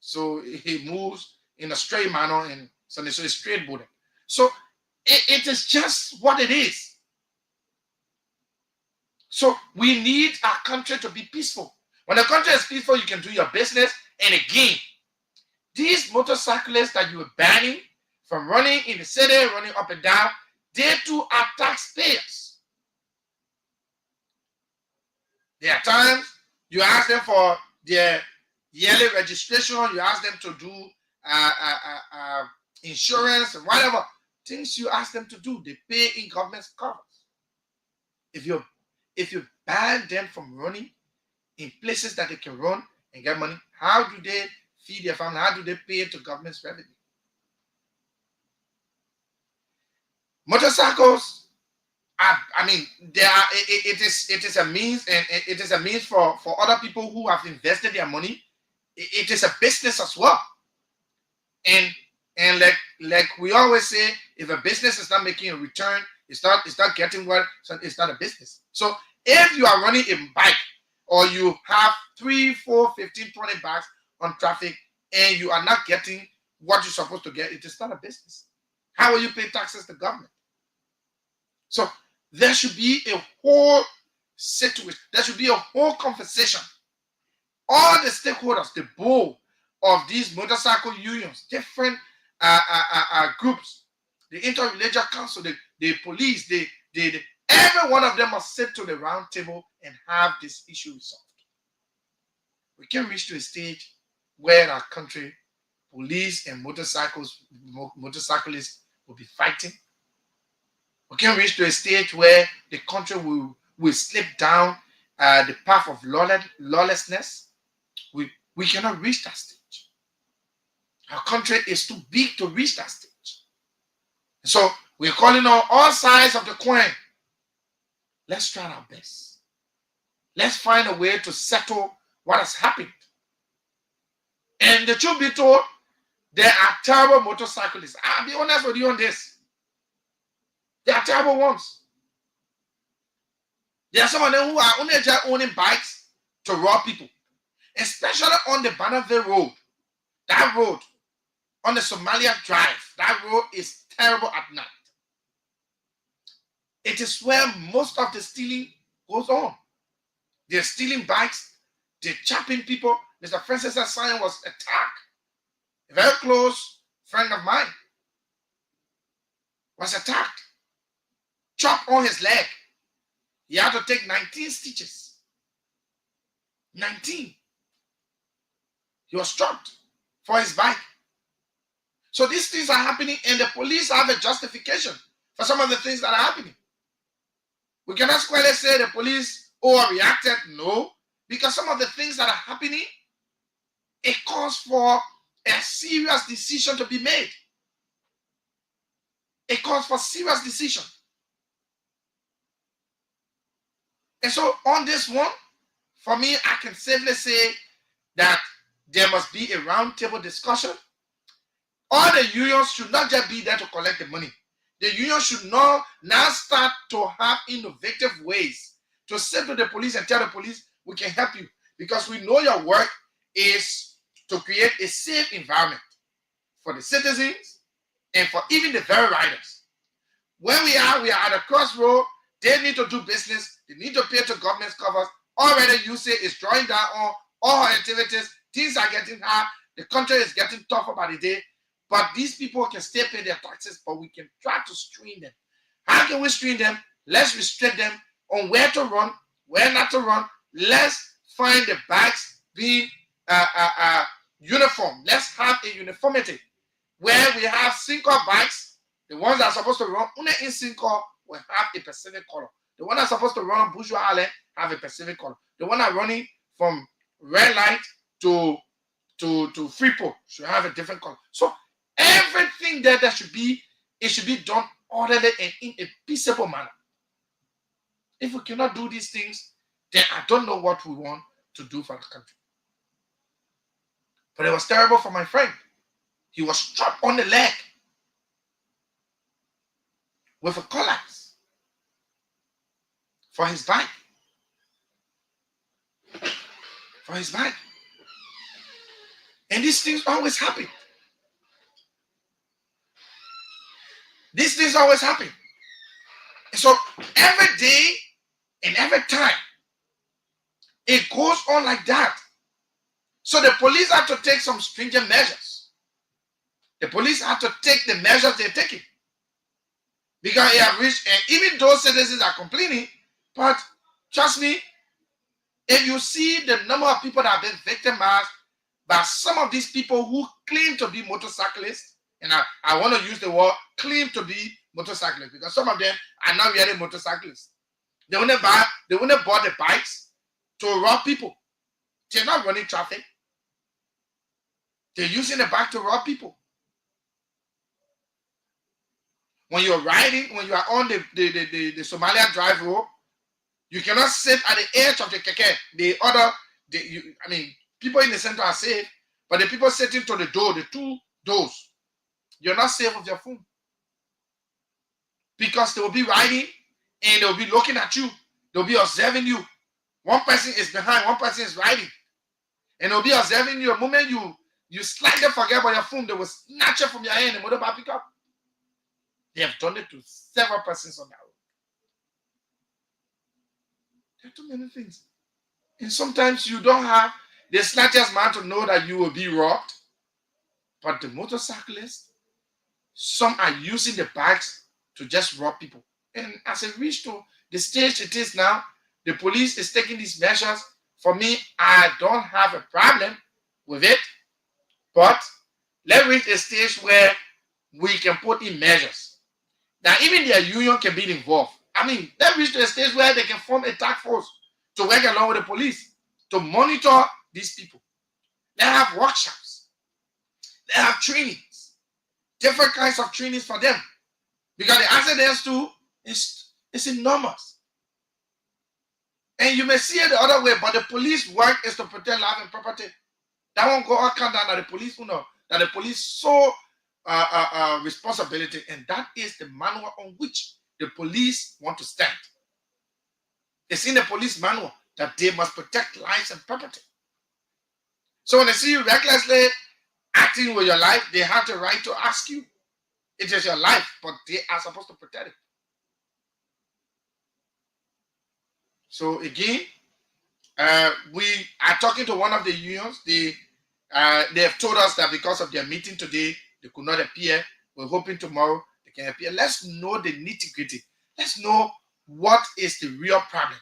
So it moves in a stray manner, and so it's a straight bullet. So it is just what it is. So we need our country to be peaceful. When the country is peaceful, you can do your business. And again, these motorcyclists that you are banning from running in the city, running up and down, they too are taxpayers. There are times you ask them for their yearly registration, you ask them to do insurance and whatever things you ask them to do, they pay in government's covers. If you ban them from running in places that they can run and get money, how do they feed their family? How do they pay to government's revenue? Motorcycles, it is a means, and it is a means for other people who have invested their money. It is a business as well. And like we always say, if a business is not making a return, it's not getting well, so it's not a business. So if you are running a bike, or you have 3, 4, 15, 20 bikes on traffic, and you are not getting what you're supposed to get. It is not a business. How will you pay taxes to government? So there should be a whole situation. There should be a whole conversation. All the stakeholders, the board of these motorcycle unions, different groups, the interreligious council, the police, every one of them must sit to the round table and have this issue resolved. We can reach to a stage where our country, police and motorcyclists will be fighting. We can reach to a stage where the country will slip down the path of lawlessness. We cannot reach that stage. Our country is too big to reach that stage. So we're calling on all sides of the coin. Let's try our best. Let's find a way to settle what has happened. And the truth be told, there are terrible motorcyclists. I'll be honest with you on this. They are terrible ones. There are some of them who are only just owning bikes to rob people, especially on the Bonneville Road. That road, on the Somalia Drive, that road is terrible at night. It is where most of the stealing goes on. They're stealing bikes, they're chopping people. Mr. Francis Assange was attacked. A very close friend of mine was attacked, chopped on his leg. He had to take 19 stitches. 19. He was chopped for his bike. So these things are happening, and the police have a justification for some of the things that are happening. We cannot squarely say the police overreacted. No, because some of the things that are happening, it calls for a serious decision to be made. It calls for serious decision. And so on this one, for me, I can safely say that there must be a roundtable discussion. All the unions should not just be there to collect the money. The union should now start to have innovative ways to say to the police and tell the police, we can help you because we know your work is to create a safe environment for the citizens and for even the very riders. Where we are at a crossroad. They need to do business. They need to pay to government's covers. Already you say it's drawing down on all our activities. Things are getting hard. The country is getting tougher by the day. But these people can still pay their taxes, but we can try to screen them. How can we screen them? Let's restrict them on where to run, where not to run. Let's find the bikes being uniform. Let's have a uniformity where we have single bikes. The ones that are supposed to run only in single will have a specific color. The one that's supposed to run on Bourgeois Island have a specific color. The one that's running from red light to Freeport should have a different color. So everything that should be, it should be done orderly and in a peaceable manner. If we cannot do these things, then I don't know what we want to do for the country. But it was terrible for my friend. He was strapped on the leg with a cutlass for his bike. For his bike. And these things always happen. These things always happen. And so every day and every time, it goes on like that. So the police have to take some stringent measures. The police have to take the measures they're taking. Because they have reached, and even those citizens are complaining, but trust me, if you see the number of people that have been victimized by some of these people who claim to be motorcyclists, and I want to use the word claim to be motorcyclists, because some of them are not really motorcyclists. They only bought the bikes to rob people. They're not running traffic. They're using the bike to rob people. When you're riding, when you are on the Somalia Drive road, you cannot sit at the edge of the keke. People in the center are safe, but the people sitting to the door, the two doors, you're not safe with your phone. Because they will be riding and they will be looking at you. They'll be observing you. One person is behind, one person is riding. And they'll be observing you. The moment you You slightly forget about your phone, they will snatch it from your hand and motorbike pick up. They have done it to several persons on that road. There are too many things. And sometimes you don't have the slightest man to know that you will be robbed. But the motorcyclists, some are using the bikes to just rob people. And as it reached to the stage it is now, the police is taking these measures. For me, I don't have a problem with it. But let's reach a stage where we can put in measures. Now, even their union can be involved. I mean, let's reach to a stage where they can form a task force to work along with the police to monitor these people. They have workshops. They have trainings. Different kinds of trainings for them. Because the accidents too is enormous. And you may see it the other way, but the police work is to protect life and property. That won't go account down that the police that the police saw responsibility, and that is the manual on which the police want to stand. It's in the police manual that they must protect lives and property. So when they see you recklessly acting with your life, they have the right to ask you. It is your life, but they are supposed to protect it. So again, we are talking to one of the unions. They have told us that because of their meeting today, they could not appear. We're hoping tomorrow they can appear. Let's know the nitty-gritty. Let's know what is the real problem.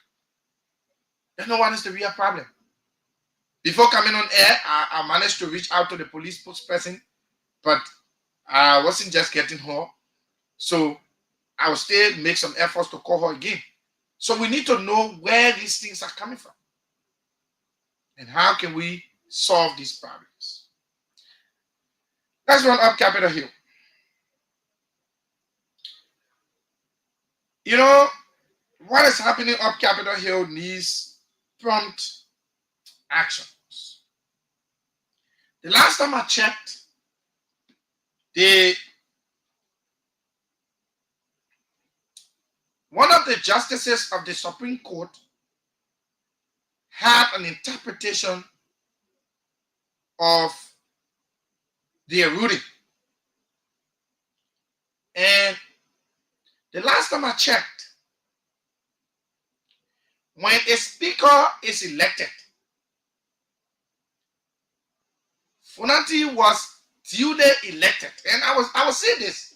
Let's know what is the real problem. Before coming on air, I managed to reach out to the police spokesperson, but I wasn't just getting her. So I will still make some efforts to call her again. So we need to know where these things are coming from. And how can we solve these problems? Let's run up Capitol Hill. You know, what is happening up Capitol Hill needs prompt actions. The last time I checked, one of the justices of the Supreme Court had an interpretation of their ruling. And the last time I checked, when a speaker is elected, Funanti was duly elected. And I will say this.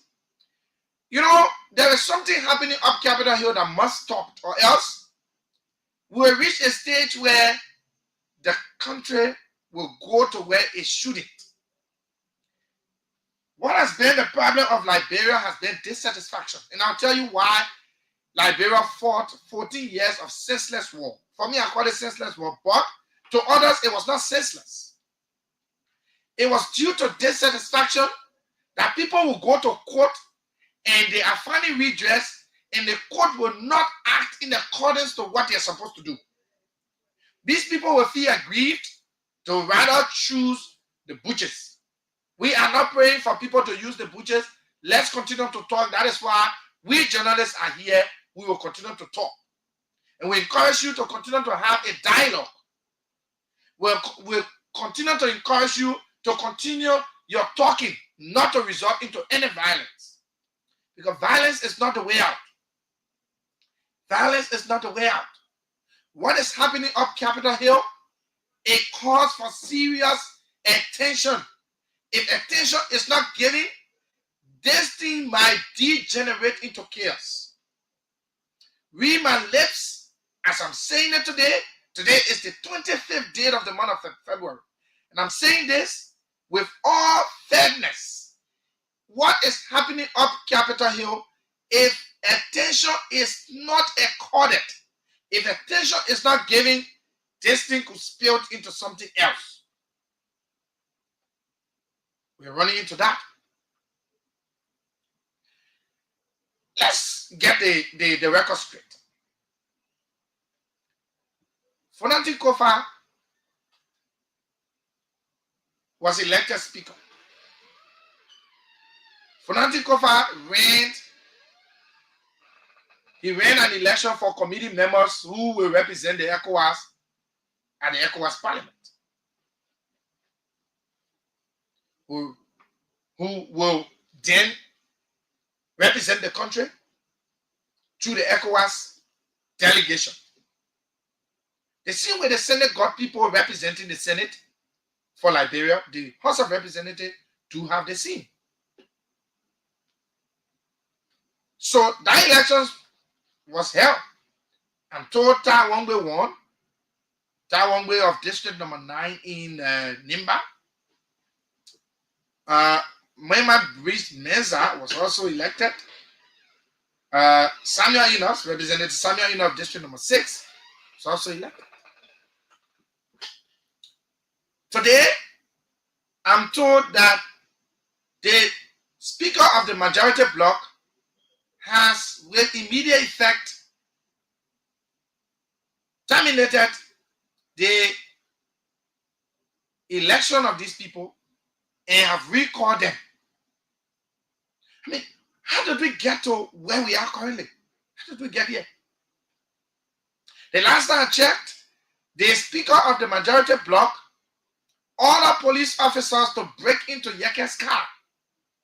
You know, there is something happening up Capitol Hill that must stop, or else we will reach a stage where the country will go to where it shouldn't. What has been the problem of Liberia has been dissatisfaction. And I'll tell you why Liberia fought 14 years of senseless war. For me, I call it senseless war, but to others, it was not senseless. It was due to dissatisfaction that people will go to court and they are finally redressed, and the court will not act in accordance to what they're supposed to do. These people will feel aggrieved to rather choose the butchers. We are not praying for people to use the butchers. Let's continue to talk. That is why we journalists are here. We will continue to talk. And we encourage you to continue to have a dialogue. We'll continue to encourage you to continue your talking, not to resort into any violence. Because violence is not the way out. Violence is not the way out. What is happening up Capitol Hill? It calls for serious attention. If attention is not given, this thing might degenerate into chaos. Read my lips as I'm saying it today. Today is the 25th day of the month of February. And I'm saying this with all fairness. What is happening up Capitol Hill, if attention is not accorded, if attention is not given, this thing could spill into something else. We're running into that. Let's get the record straight. Funanti Kofa was elected speaker. Funanti Kofa ran an election for committee members who will represent the ECOWAS at the ECOWAS Parliament. who will then represent the country through the ECOWAS delegation. The same way the Senate got people representing the Senate for Liberia, the House of Representatives do have the same. So that election was held. I'm told Taiwan won. Taiwan of District number 9 in Nimba. Mema Breeze Menza was also elected. Samuel Enos, Representative Samuel Enos of District number 6, was also elected. Today, I'm told that the Speaker of the Majority Bloc has, with immediate effect, terminated the election of these people and have recalled them. I mean, how did we get to where we are currently? How did we get here? The last time I checked, the Speaker of the Majority Bloc ordered police officers to break into Yeke's car.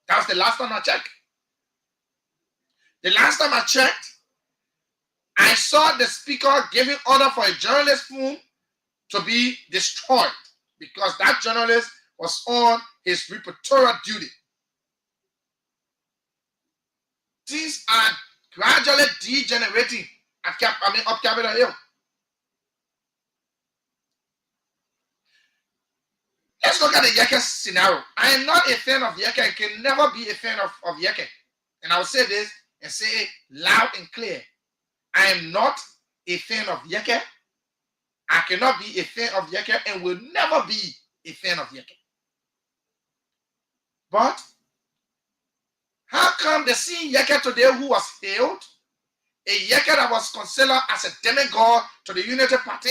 That was the last time I checked. The last time I checked, I saw the Speaker giving order for a journalist phone to be destroyed because that journalist was on his reportorial duty. Things are gradually degenerating up Capitol Hill. Let's look at the Yeke scenario. I am not a fan of Yeke. I can never be a fan of Yeke. And I will say this and say it loud and clear. I am not a fan of Yeke. I cannot be a fan of Yeke and will never be a fan of Yeke. But how come the same Yeke today who was hailed, a Yeke that was considered as a demigod to the Unity Party,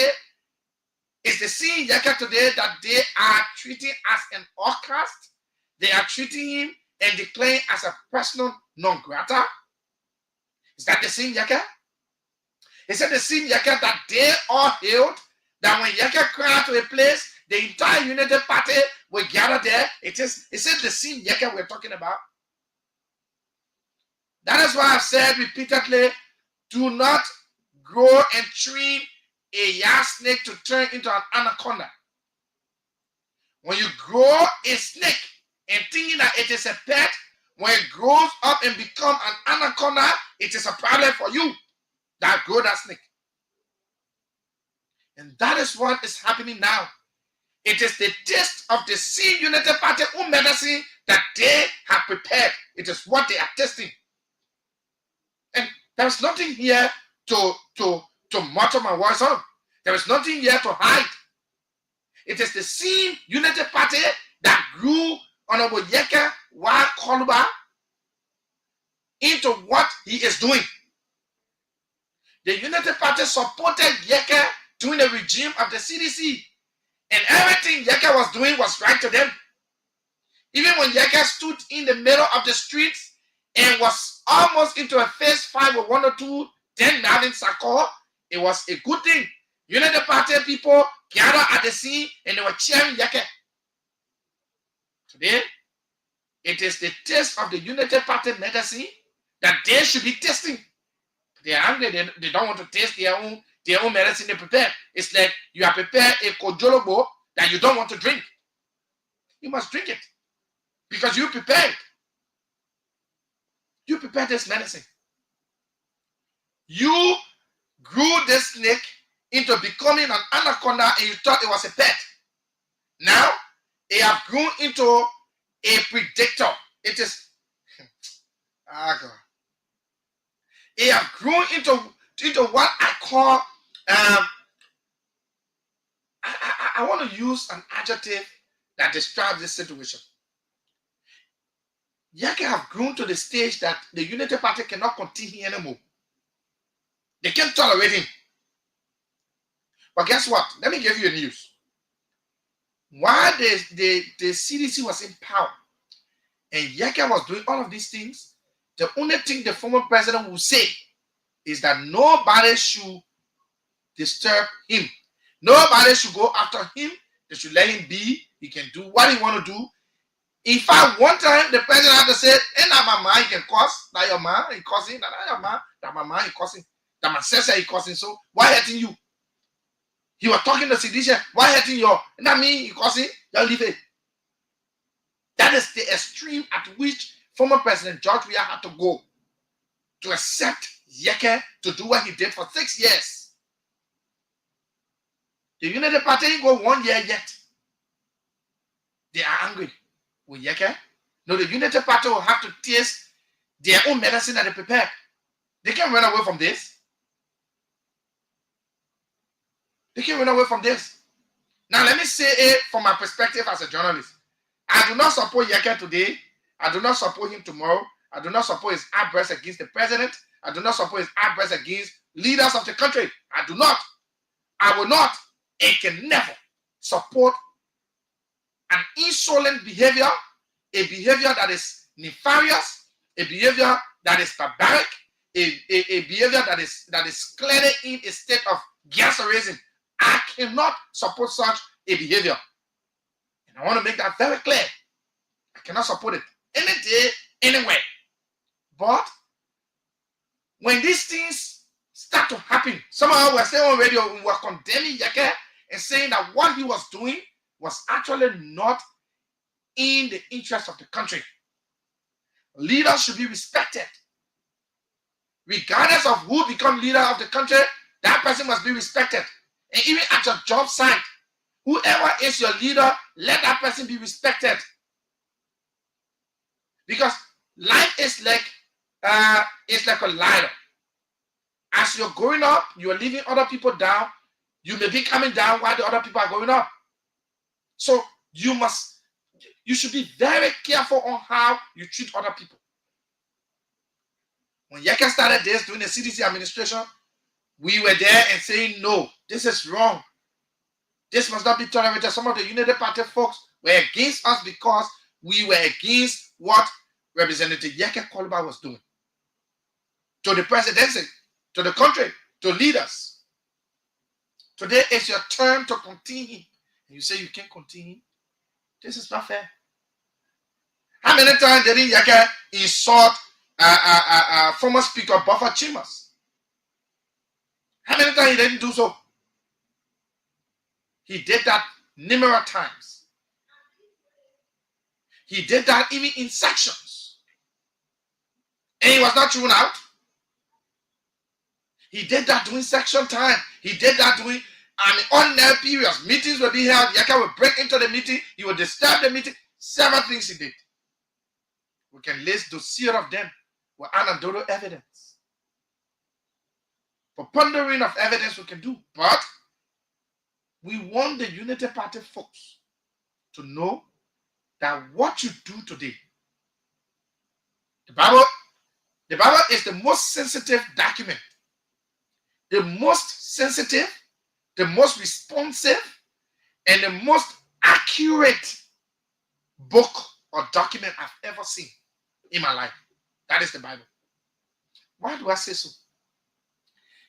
is the same Yeke today that they are treating as an outcast? They are treating him and declaring as a personal non grata? Is that the same Yeke? Is it the same Yeke that they all hailed? That when Yeke cried to a place, the entire Unity Party will gather there? Is it the same Yeke we're talking about? That is why I've said repeatedly, do not grow and train a yard snake to turn into an anaconda. When you grow a snake and thinking that it is a pet, when it grows up and becomes an anaconda, it is a problem for you that grow that snake. And that is what is happening now. It is the taste of the same Unity Party medicine that they have prepared. It is what they are tasting. And there's nothing here to mutter my voice on. There is nothing here to hide. It is the same Unity Party that grew Honorable Yeke Wa Koluba into what he is doing. The Unity Party supported Yeke during the regime of the CDC. And everything Yeke was doing was right to them. Even when Yeke stood in the middle of the streets and was almost into a phase 5 with 1 or 2 then Navin Sakor, it was a good thing. Unity Party people gathered at the scene and they were cheering Yeke. Today, it is the taste of the Unity Party medicine that they should be tasting. They are hungry, they don't want to taste their own medicine they prepare. It's like you have prepared a kojolobo that you don't want to drink. You must drink it because you prepared it. You prepared this medicine. You grew this snake into becoming an anaconda and you thought it was a pet. Now, it has grown into a predator. It is, God. It has grown into what I call, I want to use an adjective that describes this situation. Yeke have grown to the stage that the Unity Party cannot continue anymore. They can't tolerate him. But guess what? Let me give you a news. While the CDC was in power and Yeke was doing all of these things, the only thing the former president will say is that nobody should disturb him. Nobody should go after him. They should let him be. He can do what he want to do. In fact, one time the president had to say, "And that my man can cause, that your man he causing, that your man, that my man he causing, that my sister he causing. So why hurting you? He was talking to Sidisha, why hurting your? And that mean he causing, you leave it." That is the extreme at which former President George Weah had to go to accept Yeke to do what he did for 6 years. The Unity Party ain't go 1 year yet. They are angry with Yeke. No, the Unity Party will have to taste their own medicine that they prepared. They can't run away from this. They can't run away from this. Now, let me say it from my perspective as a journalist. I do not support Yeke today. I do not support him tomorrow. I do not support his outbursts against the president. I do not support his outbursts against leaders of the country. I do not. I will not and can never support an insolent behavior, a behavior that is nefarious, a behavior that is barbaric, a behavior that is clearly in a state of gas raising. I cannot support such a behavior. And I want to make that very clear. I cannot support it any day, anywhere. But when these things start to happen, somehow we're saying on radio, we were condemning Yeke and saying that what he was doing was actually not in the interest of the country. Leaders should be respected. Regardless of who becomes leader of the country, that person must be respected. And even at your job site, whoever is your leader, let that person be respected. Because life is like a ladder. As you're growing up, you're leaving other people down. You may be coming down while the other people are going up. So you should be very careful on how you treat other people. When Yeke started this during the CDC administration, we were there and saying, no, this is wrong. This must not be tolerated. Some of the Unity Party folks were against us because we were against what Representative Yeke Koluba was doing to the presidency, to the country, to leaders. Today is your turn to continue. And you say you can't continue. This is not fair. How many times did Yeke insult former Speaker Buffer Chambers? How many times he didn't do so? He did that numerous times. He did that even in sections. And he was not thrown out. He did that during section time. He did that during ordinary periods. Meetings will be held. Yeke will break into the meeting. He will disturb the meeting. Several things he did. We can list dossier of them with anecdotal evidence. For pondering of evidence we can do. But we want the Unity Party folks to know that what you do today, the Bible is the most sensitive document, the most sensitive, the most responsive, and the most accurate book or document I've ever seen in my life. That is the Bible. Why do I say so?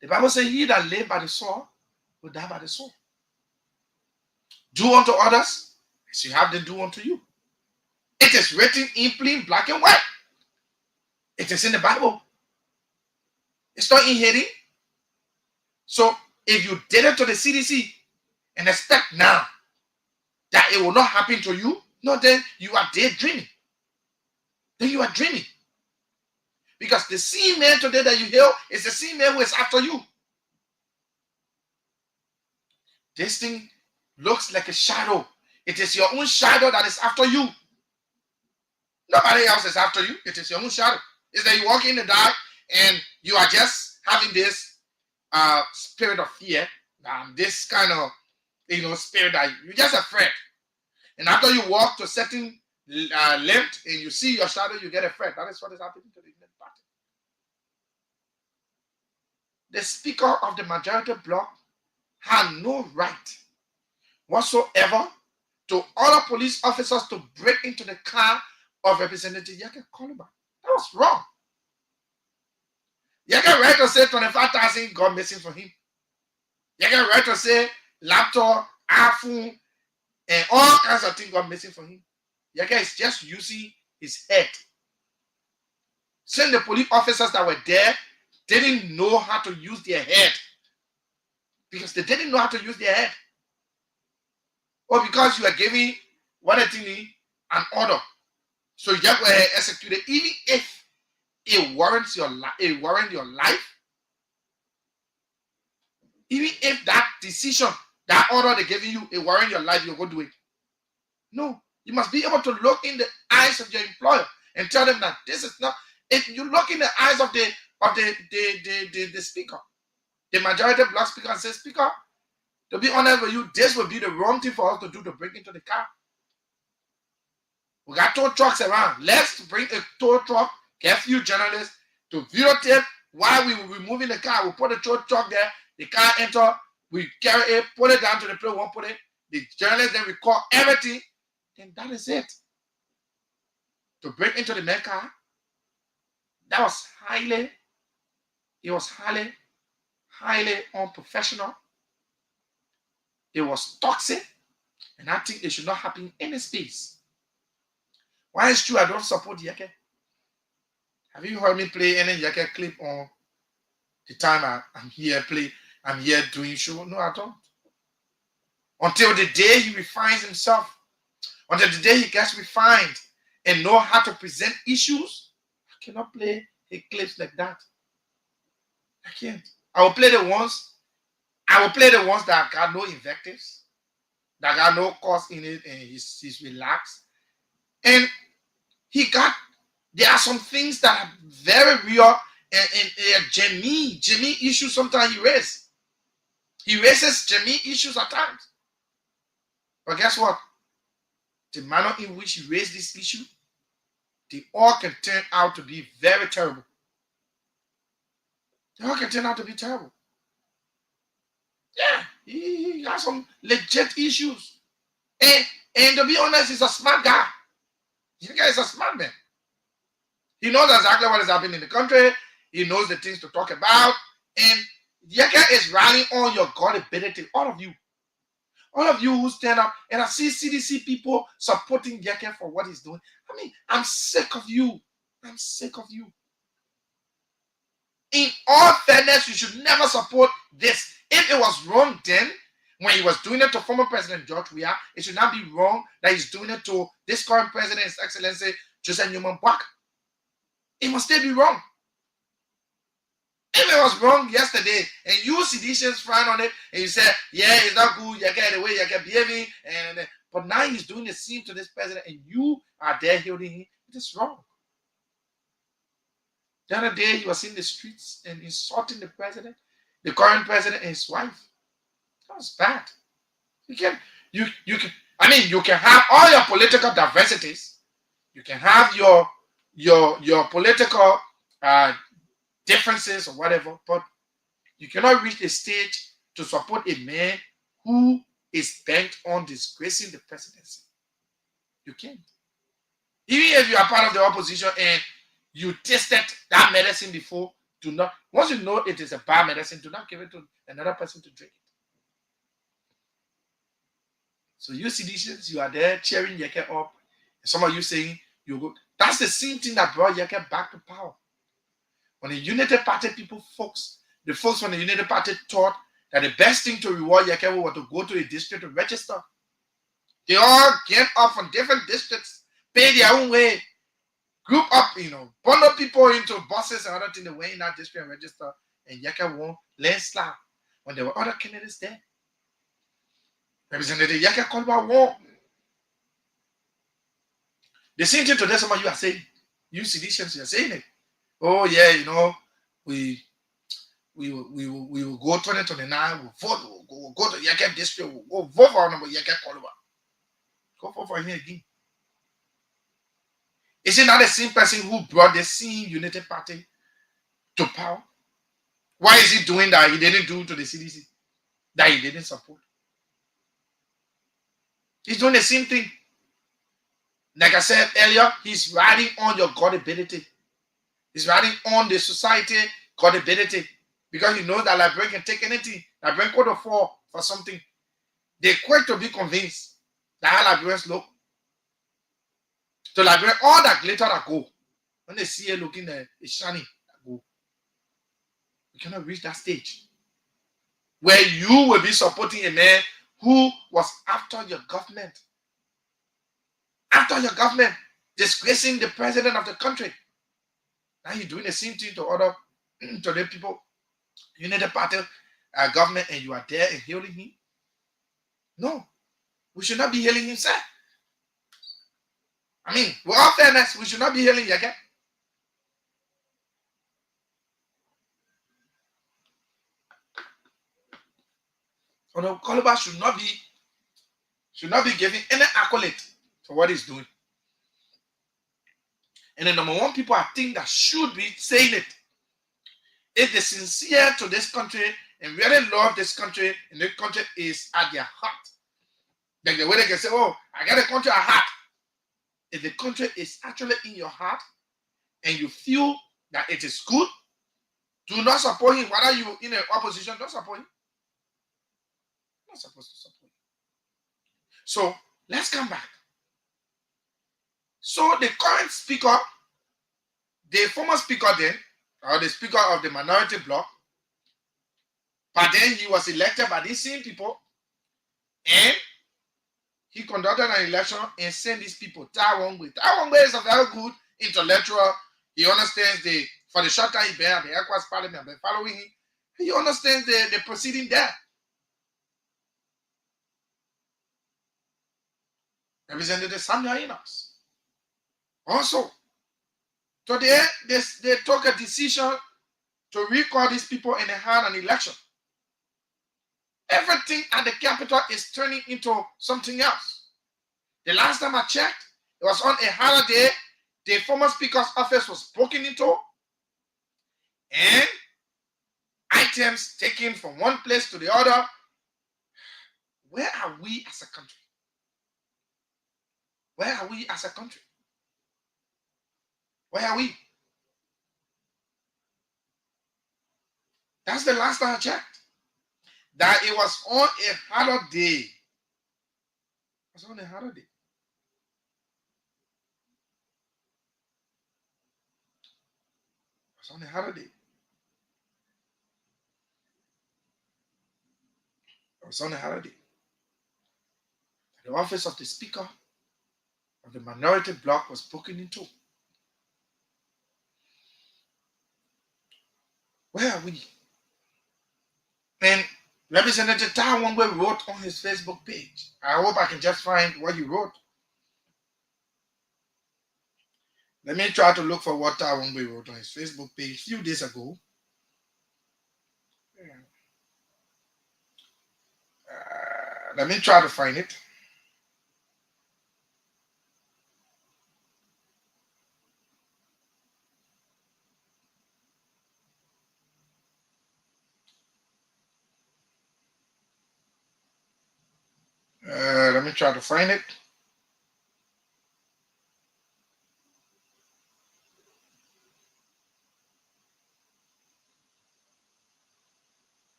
The Bible says, he that live by the sword will die by the sword. Do unto others as you have them do unto you. It is written in plain black and white. It is in the Bible. It's not in hidden. So if you did it to the CDC and expect now that it will not happen to you, no, then you are daydreaming. Then you are dreaming. Because the same man today that you hear is the same man who is after you. This thing looks like a shadow. It is your own shadow that is after you. Nobody else is after you. It is your own shadow. It's that you walk in the dark and you are just having this spirit of fear, this kind of spirit that you're just afraid. And after you walk to a certain length and you see your shadow, you get afraid. That is what is happening to the Unity Party. The Speaker of the majority bloc had no right whatsoever to order police officers to break into the car of Representative Yeke Koluba. That was wrong. Yeke right to say 25,000 got missing for him. Yeke right to say laptop, iPhone, and all kinds of things got missing for him. Yaka is just using his head. Saying the police officers that were there didn't know how to use their head. Because they didn't know how to use their head. Or because you are giving one thing an order. So you just go ahead and execute it. Even if it warrants your life, even if that decision, that order they're giving you, it warrants your life, you'll go do it. No, you must be able to look in the eyes of your employer and tell them that this is not. If you look in the eyes of the speaker, the majority black speaker, and say, Speaker, to be honest with you, this would be the wrong thing for us to do to break into the car. We got tow trucks around. Let's bring a tow truck, get a few journalists to videotape while we were moving the car. We put the tow truck there, the car enter, we carry it, put it down to the place we want to put it. The journalists then record everything, and that is it. To break into the main car, that was highly unprofessional. It was toxic, and I think it should not happen in any space. Why is true I don't support Yeke? Have you heard me play any Yeke clip on the time I'm here doing show? No, I don't. Until the day he refines himself, until the day he gets refined and know how to present issues, I cannot play clips like that. I can't. I will play the ones that got no invectives, that got no cause in it, and he's relaxed. And there are some things that are very real and genuine issues sometimes he raises. He raises genuine issues at times. But guess what? The manner in which he raised this issue, they all can turn out to be very terrible. They all can turn out to be terrible. Yeah, he has some legit issues. And to be honest, he's a smart guy. This guy is a smart man. He knows exactly what is happening in the country. He knows the things to talk about. And Yeke is rallying on your gullibility. All of you. All of you who stand up. And I see CDC people supporting Yeke for what he's doing. I mean, I'm sick of you. I'm sick of you. In all fairness, you should never support this. If it was wrong then, when he was doing it to former President George Weah, it should not be wrong that he's doing it to this current president, His Excellency Joseph Newman Park. It must still be wrong. If it was wrong yesterday, and you seditious frown on it, and you said, yeah, it's not good, you get the way you get behaving, but now he's doing the same to this president, and you are there holding him, it is wrong. The other day, he was in the streets and insulting the president, the current president, and his wife. That was bad. You can have all your political diversities. You can have your political differences or whatever, but you cannot reach a stage to support a man who is bent on disgracing the presidency. You can't. Even if you are part of the opposition and you tasted that medicine before, do not. Once you know it is a bad medicine, do not give it to another person to drink it. So you seditious, you are there cheering Yeke up. And some of you saying you go. That's the same thing that brought Yeke back to power. When the United Party the folks from the United Party thought that the best thing to reward Yeke was to go to a district to register. They all came up from different districts, pay their own way, group up, bundle people into buses and other things. They went in that district and register, and Yeke won landslide when there were other candidates there. Representative Yeke Kolba won. The same thing today, some of you are saying. You seditious, you are saying it. Oh yeah, we will go 2029, we'll vote, we'll go to Yeke district, we'll go vote for our number Yeke Kolba. Go vote for him again. Is it not the same person who brought the same United Party to power? Why is he doing that he didn't do to the CDC? That he didn't support? He's doing the same thing. Like I said earlier, he's riding on your gullibility. He's riding on the society gullibility. Because he knows that Liberian can take anything. Liberian could afford for something. They're quick to be convinced that how Liberians look. To Liberia, all that glitter that go. When they see it looking it's shiny, that go. We cannot reach that stage where you will be supporting a man who was after your government. After your government, disgracing the president of the country. Now you're doing the same thing to other to the people. You need a party government and you are there and hailing him. No, we should not be hailing him, sir. I mean, with all fairness, we should not be hailing Yeke. So the Koluba should not be giving any accolade for what he's doing. And the number one people I think that should be saying it, if they're sincere to this country and really love this country, and the country is at their heart. Like the way they can say, oh, I got a country at heart. If the country is actually in your heart and you feel that it is good, do not support him. Whether you in an opposition, don't support him. You're not supposed to support him. So let's come back. So the current speaker, the former speaker then, or the speaker of the minority bloc, but then he was elected by these same people, and he conducted an election and sent these people Taiwan. Taiwan is a very good intellectual. He understands for the short time he been at the ECOWAS Parliament, been following him. He understands the proceeding there. Representative Samuel Inos. Also, today they took a decision to recall these people and they had an election. Everything at the capital is turning into something else. The last time I checked, it was on a holiday. The former speaker's office was broken into, and items taken from one place to the other. Where are we as a country? Where are we as a country? Where are we? That's the last time I checked. That it was on a holiday. It was on a holiday. It was on a holiday. It was on a holiday. The office of the speaker of the minority bloc was broken into. Where are we? And Representative Taiwan wrote on his Facebook page. I hope I can just find what he wrote. Let me try to look for what Taiwan wrote on his Facebook page a few days ago. Let me try to find it. Let me try to find it.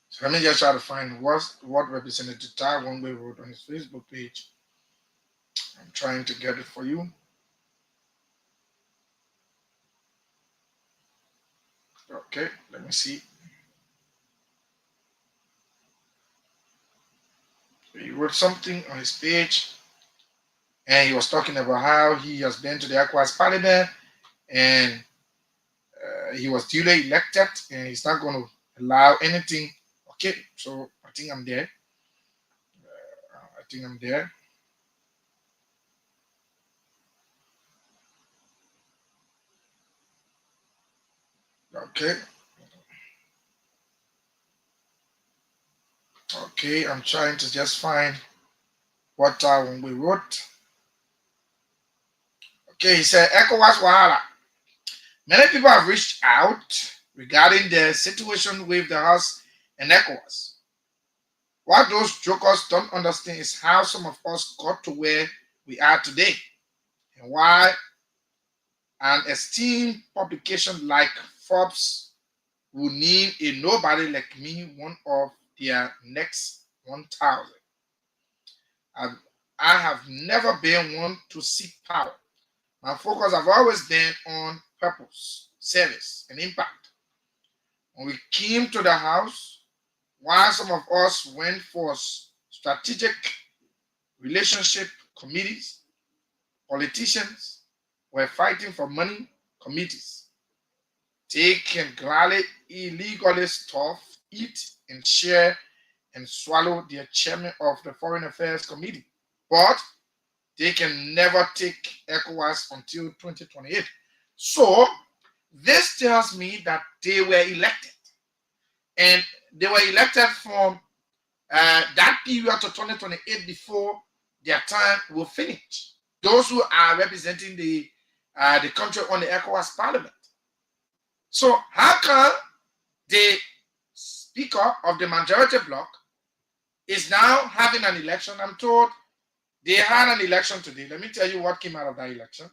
So let me just try to find what Representative Taiwan wrote on his Facebook page. I'm trying to get it for you. Okay, let me see. He wrote something on his page, and he was talking about how he has been to the ECOWAS Parliament, and he was duly elected, and he's not going to allow anything. Okay, so I think I'm there. Okay. Okay, I'm trying to just find what Taiwan we wrote. Okay, he said ECOWAS Wahala. Many people have reached out regarding the situation with the House and ECOWAS. What those jokers don't understand is how some of us got to where we are today, and why an esteemed publication like Forbes will need a nobody like me one of their next 1,000. I have never been one to seek power. My focus have always been on purpose, service, and impact. When we came to the house, while some of us went for strategic relationship committees, politicians were fighting for money committees. They can gladly illegally stuff, eat, and share and swallow their chairman of the Foreign Affairs Committee. But they can never take ECOWAS until 2028. So this tells me that they were elected. And they were elected from that period to 2028 before their time will finish. Those who are representing the country on the ECOWAS Parliament. So how come the Speaker of the majority bloc is now having an election? I'm told they had an election today. Let me tell you what came out of that election.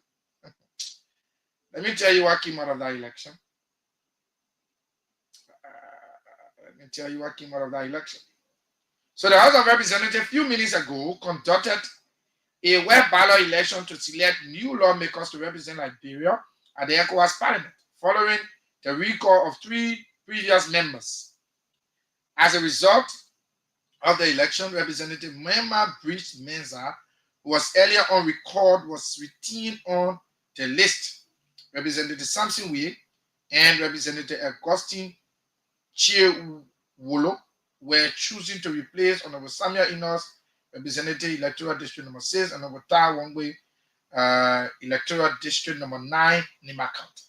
Let me tell you what came out of that election. So the House of Representatives a few minutes ago conducted a web ballot election to select new lawmakers to represent Liberia at the ECOWAS Parliament, following the recall of 3 previous members. As a result of the election, Representative Mema Bridge Menza, who was earlier on recalled, was retained on the list. Representative Samson Wee and Representative Augustine Chiewolo were choosing to replace Honorable Samuel Inos, Representative Electoral District Number 6, and Honorable Tai Wongwe, Electoral District Number 9, Nima County.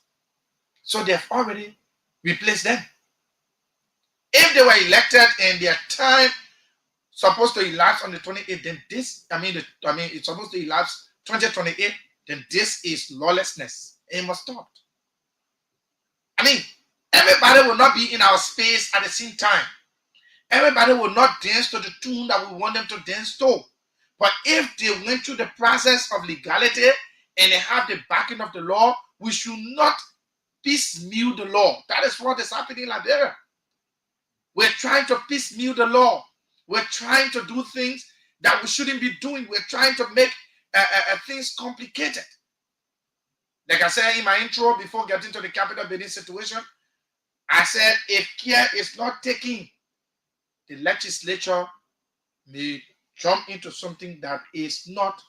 So they've already replaced them. If they were elected and their time supposed to elapse on the 28th, then it's supposed to elapse 2028, then this is lawlessness. It must stop. Everybody will not be in our space at the same time. Everybody will not dance to the tune that we want them to dance to. But if they went through the process of legality and they have the backing of the law, we should not piecemeal the law. That is what is happening in Liberia. We're trying to piecemeal the law. We're trying to do things that we shouldn't be doing. We're trying to make things complicated. Like I said in my intro, before getting to the capital building situation, I said if care is not taken, the legislature may jump into something that is not,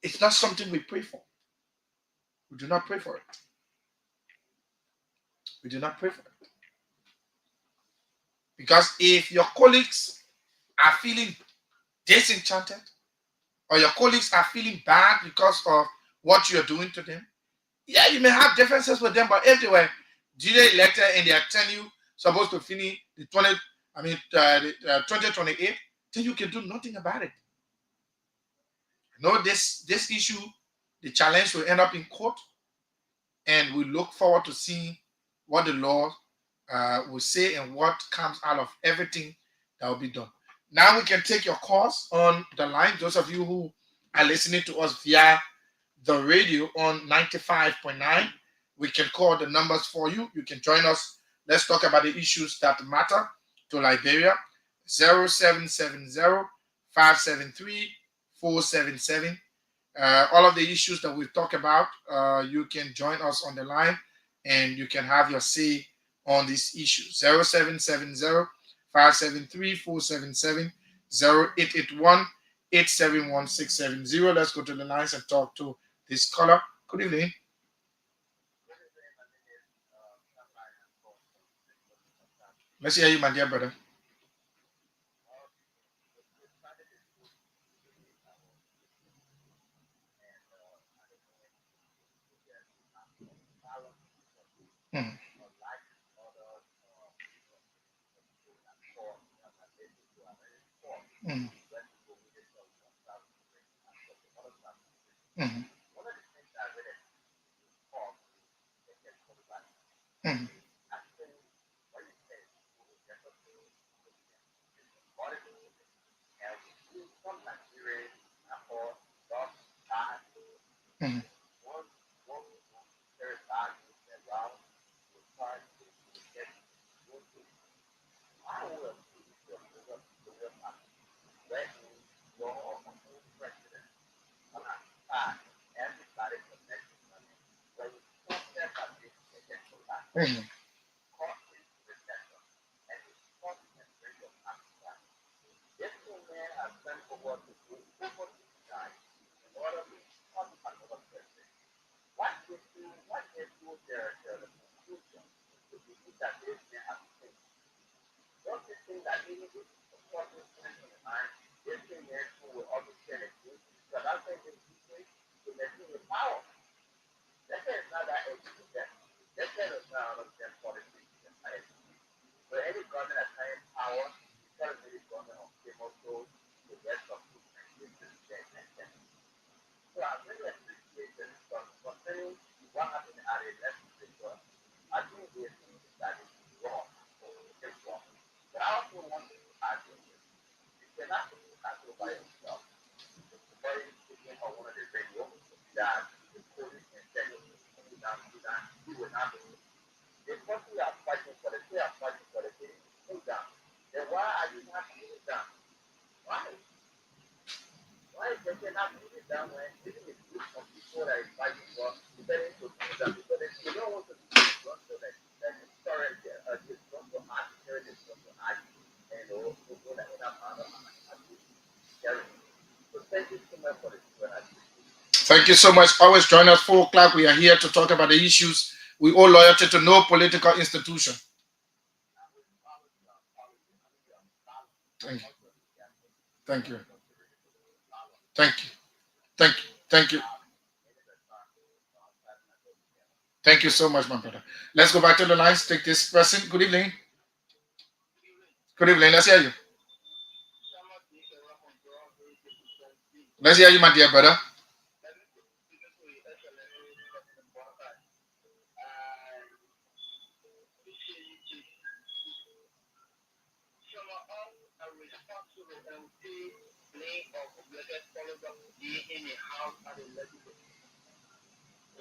it's not something we pray for. We do not pray for it. We do not pray for it. Because if your colleagues are feeling disenchanted, or your colleagues are feeling bad because of what you're doing to them, yeah, you may have differences with them, but if they were duly elected and they are telling you supposed to finish the 2028, then you can do nothing about it. This issue, the challenge will end up in court, and we look forward to seeing what the law will say and what comes out of everything that will be done. Now we can take your calls on the line. Those of you who are listening to us via the radio on 95.9, we can call the numbers for you. You can join us. Let's talk about the issues that matter to Liberia. 0770-573-477. All of the issues that we've talked about, you can join us on the line and you can have your say on these issues. 0770-573-477, 0881-871-670. Let's go to the lines and talk to this caller. Good evening. Let's hear you, my dear brother. Mm. Mm. Mm. Mm. Mm. Mhm. Thank you so much. Always join us 4 o'clock. We are here to talk about the issues. We owe loyalty to no political institution. Thank you. Thank you. Thank you. Thank you. Thank you. Thank you so much, my brother. Let's go back to the lines. Take this person. Good evening. Good evening. Let's hear you. Let's hear you, my dear brother.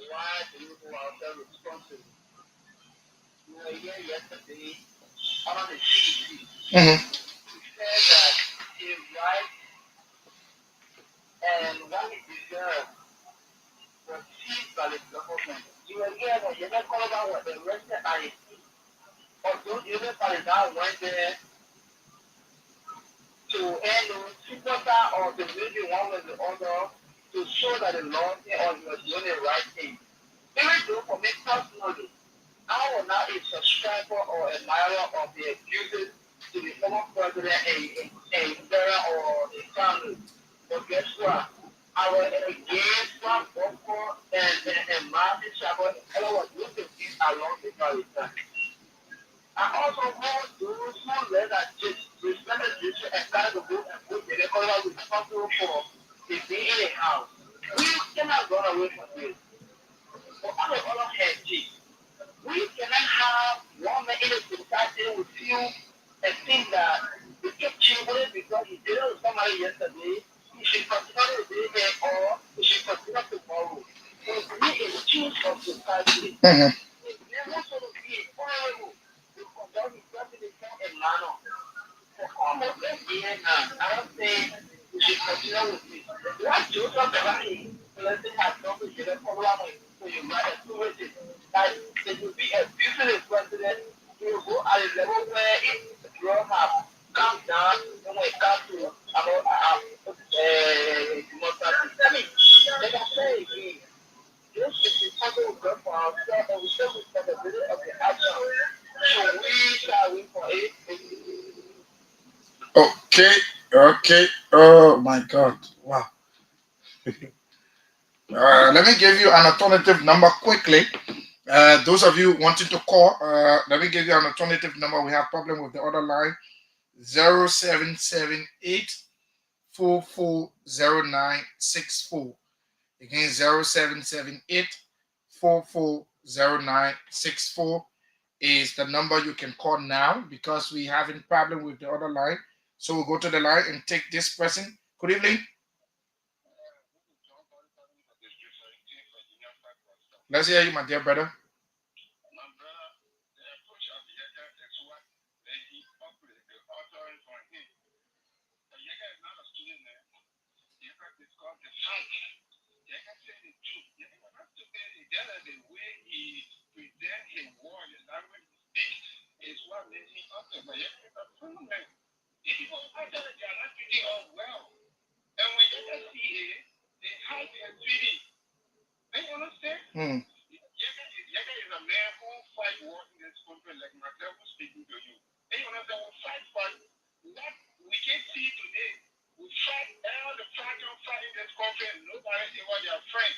Why do you go out there responsible? You were here yesterday on the CDC.
Mm-hmm.
You said that his right and what he deserved was seized by the government. You were here when you never called about what the arrested IEC. Although the other party now went there to end the supporter or to maybe one with the other to show that the law or he was doing the right thing. Even though for me personally, I was not a subscriber or admirer of the excuses to the former president, a brother or a family. But guess what? I was against Trump, and Martin Chabot, and I was looking things along the time. I also hold those who let us just respect this and try to go and put the economy responsible for the being in a house. We cannot run away from this. But on the other hand, we cannot have one man in a society who feel and think that we keep children because he did it with somebody yesterday, he should continue today or he should continue tomorrow. So to me, it's choose of society.
Mm-hmm.
Never sort of be horrible to conduct himself in a manner. For almost a year now, I don't think we should continue with this. What Joseph Barry, Blessing has done with the problem so you might have to it. That there will be a business president who will go at a level where if the drug have come down, and when it comes to democracy. I mean, like I say again, this is the total good for ourselves and we take responsibility of the action. So we shall wait for it.
Okay. Okay. Oh my God. Wow. Let me give you an alternative number quickly. Those of you wanting to call, let me give you an alternative number. We have problem with the other line. 0778 440964. Again, 0778 440964 is the number you can call now because we having problem with the other line. So we'll go to the line and take this person. Good evening. Let's hear you, my dear brother.
then he wore his language speak is what made me upset. But yeah, it's a problem. These people actually they are not treating us well. And when you just see it, they hide their treaty. And you understand? Yaga is a man who fight war in this country like myself who's speaking to you. And you understand? We fight for what we can see today. We fight all the faction fight in this country and nobody ever their friend.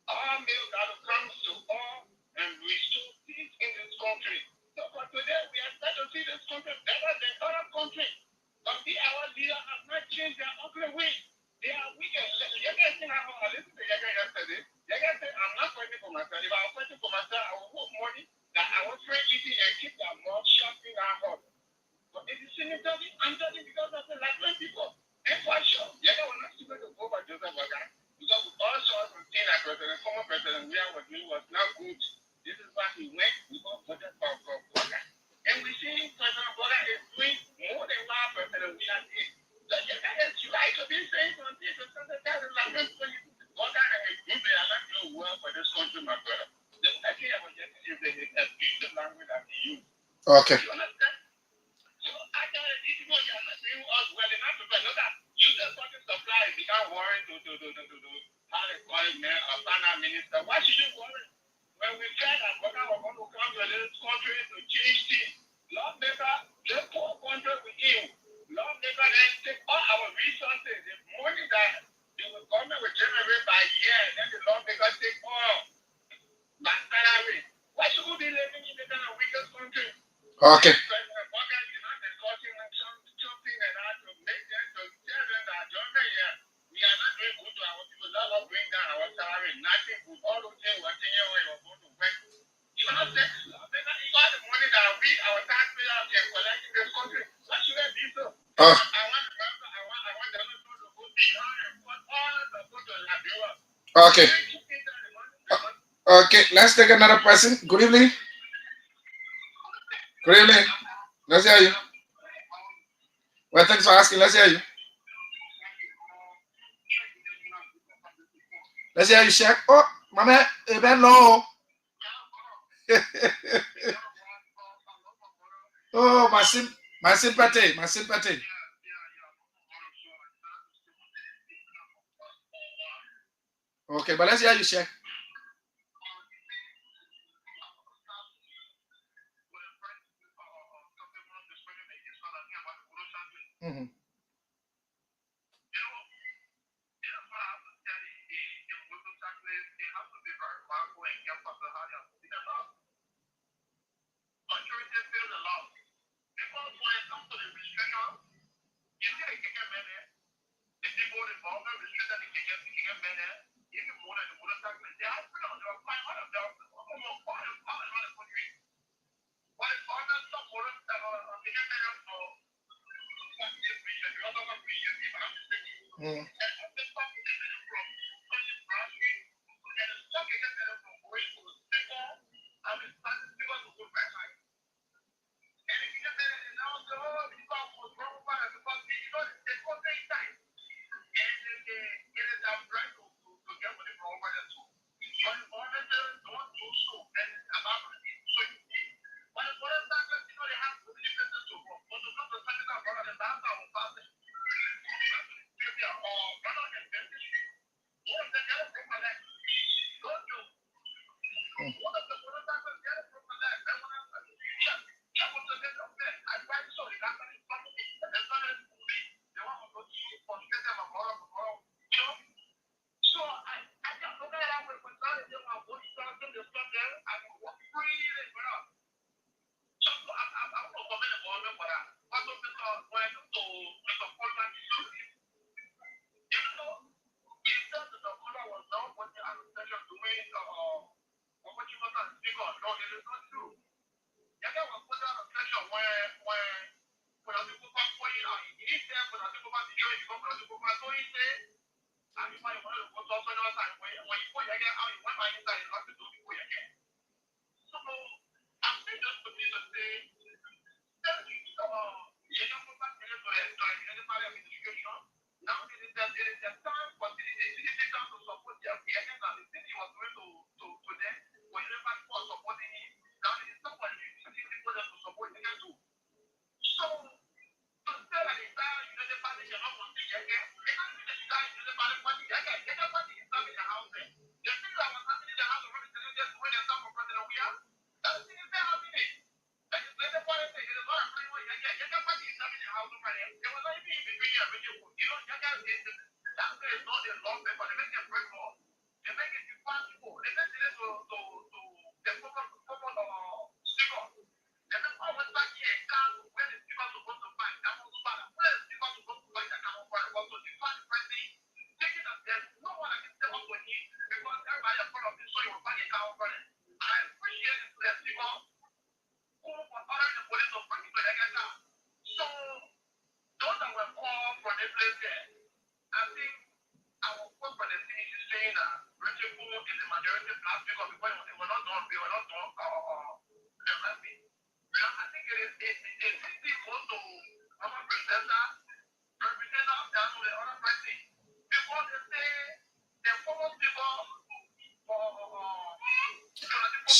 Our male got to come to all and restore peace in this country. So for today, we expect to see this country better than other countries. But our leaders have not changed their ugly ways. They are wicked. Yaga said, I listened to Yaga yesterday. Yaga said, I'm not fighting for myself. If I was fighting for myself, I would hold money that I was free eating and keep their mouth shut in our house. But if you see me talking, I'm talking because of the like people. And for sure, Yaga will not stupid to go for Joseph Waga. Because we all saw some things like President, former President, where was doing was not good. This is why he went because voted for Waga. And we see President Waga is doing more than what President Waga did. So Yaga is right to be saying something because the guy is like Waga and his group, they are not doing well for this country, my brother. The idea was just if they abuse the language that they use.
Okay.
You understand? So I tell you, these people are not doing us well enough to look at you just fucking supply become worried to how they call it man a finance minister. Why should you worry? When we said that Boga was going to come to this country to change things, lawmaker, the poor country with him, lawmaker then take all our resources, the money that the government will generate by year, then the lawmaker take all back salary. Why should we be living in the kind of weakest country?
Okay.
President Boga is not discussing something and that to make them to tell them that John here, we are not doing good to our people. Let us bring down our salary. Nothing good. All those things we're thinking where you're going to work. You understand? You got the money that we, our taxpayers, can collect in this country. Why should I be so? I want them to go beyond and put all the good to Liberia.
Okay. Okay, let's take another person. Good evening. Good evening. Let's hear you. Well, thanks for asking. Let's hear you. Let's hear you, Shaq. Oh, my man, even low. Oh, my sympathy, my sympathy. Okay, but let's hear you, Shaq. Mm-hmm.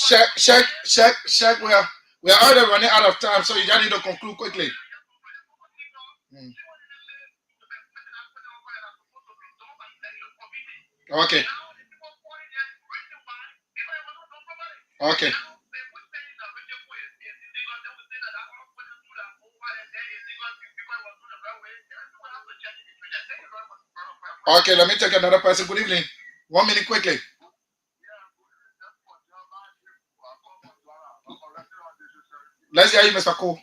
Check. We are already running out of time, so you just need to conclude quickly. Okay. Okay. Okay, let me take another person. Good evening. 1 minute quickly. Let's hear you, Mr. Cole.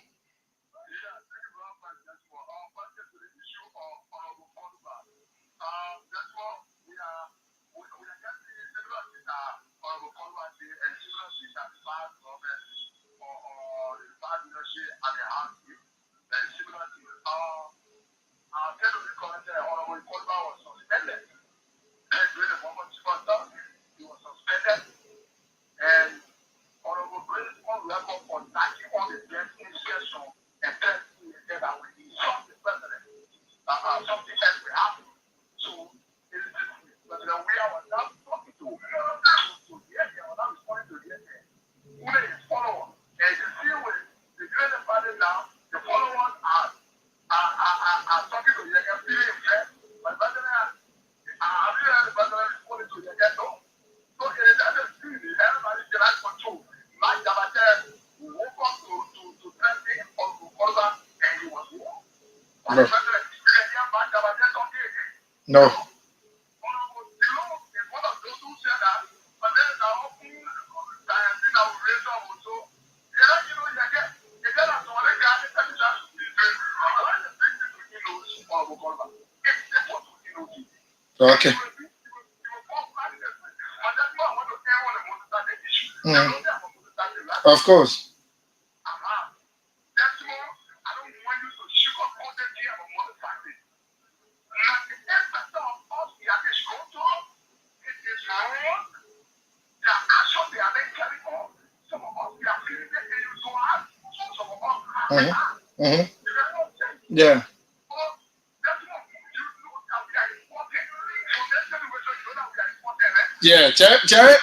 No. Okay. Of course. Yeah. Yeah, Jerry.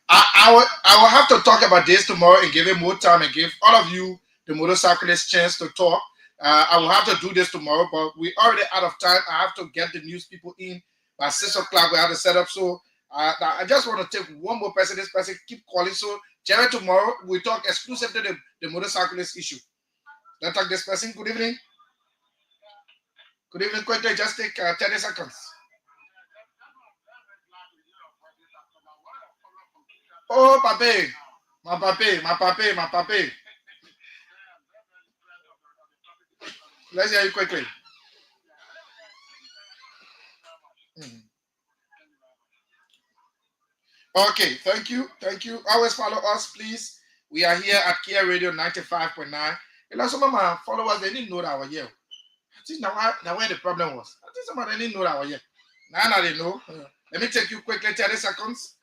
I will have to talk about this tomorrow and give it more time and give all of you, the motorcyclists, chance to talk. I will have to do this tomorrow, but we're already out of time. I have to get the news people in by 6 o'clock. We have to set up. So I just want to take one more person. This person keep calling. So Jerry, tomorrow we talk exclusive to the motorcyclist issue. Let's talk this person. Good evening. Good evening. Quickly, just take 30 seconds. Oh, papi. My papi. Let's hear you quickly. Okay, thank you. Always follow us, please. We are here at Kia Radio 95.9. And also, mama, follow us. They didn't know that we were here. I think now where the problem was. I think somebody didn't know that we were here. Now they know. Let me take you quickly, 30 seconds.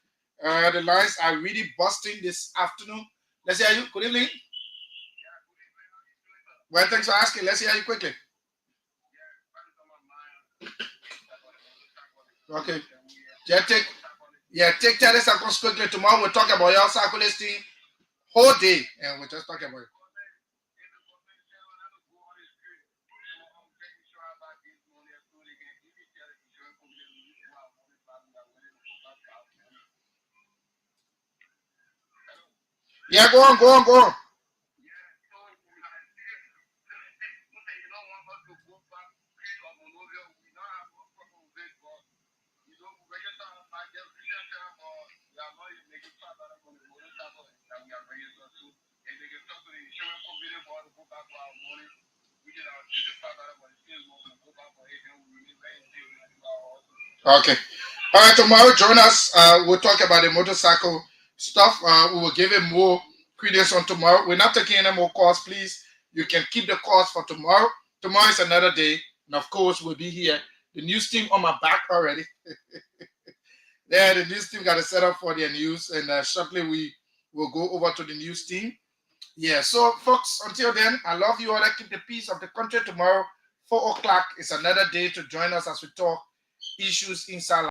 The lines are really busting this afternoon. Let's hear you. Good evening. Well, thanks for asking. Let's hear you quickly. Okay. Take 30 seconds quickly. Tomorrow we'll talk about your cyclist thing whole day. And we'll just talk about it. Yeah, go on. Okay. All right, tomorrow join us. We'll talk about the motorcycle stuff. We will give it more credence on tomorrow. We're not taking any more calls, please. You can keep the calls for tomorrow. Tomorrow is another day. And of course, we'll be here. The news team on my back already. Yeah, the news team got to set up for their news. And shortly we will go over to the news team. Yeah, so folks, until then, I love you all. Keep the peace of the country tomorrow. 4 o'clock is another day to join us as we talk issues inside.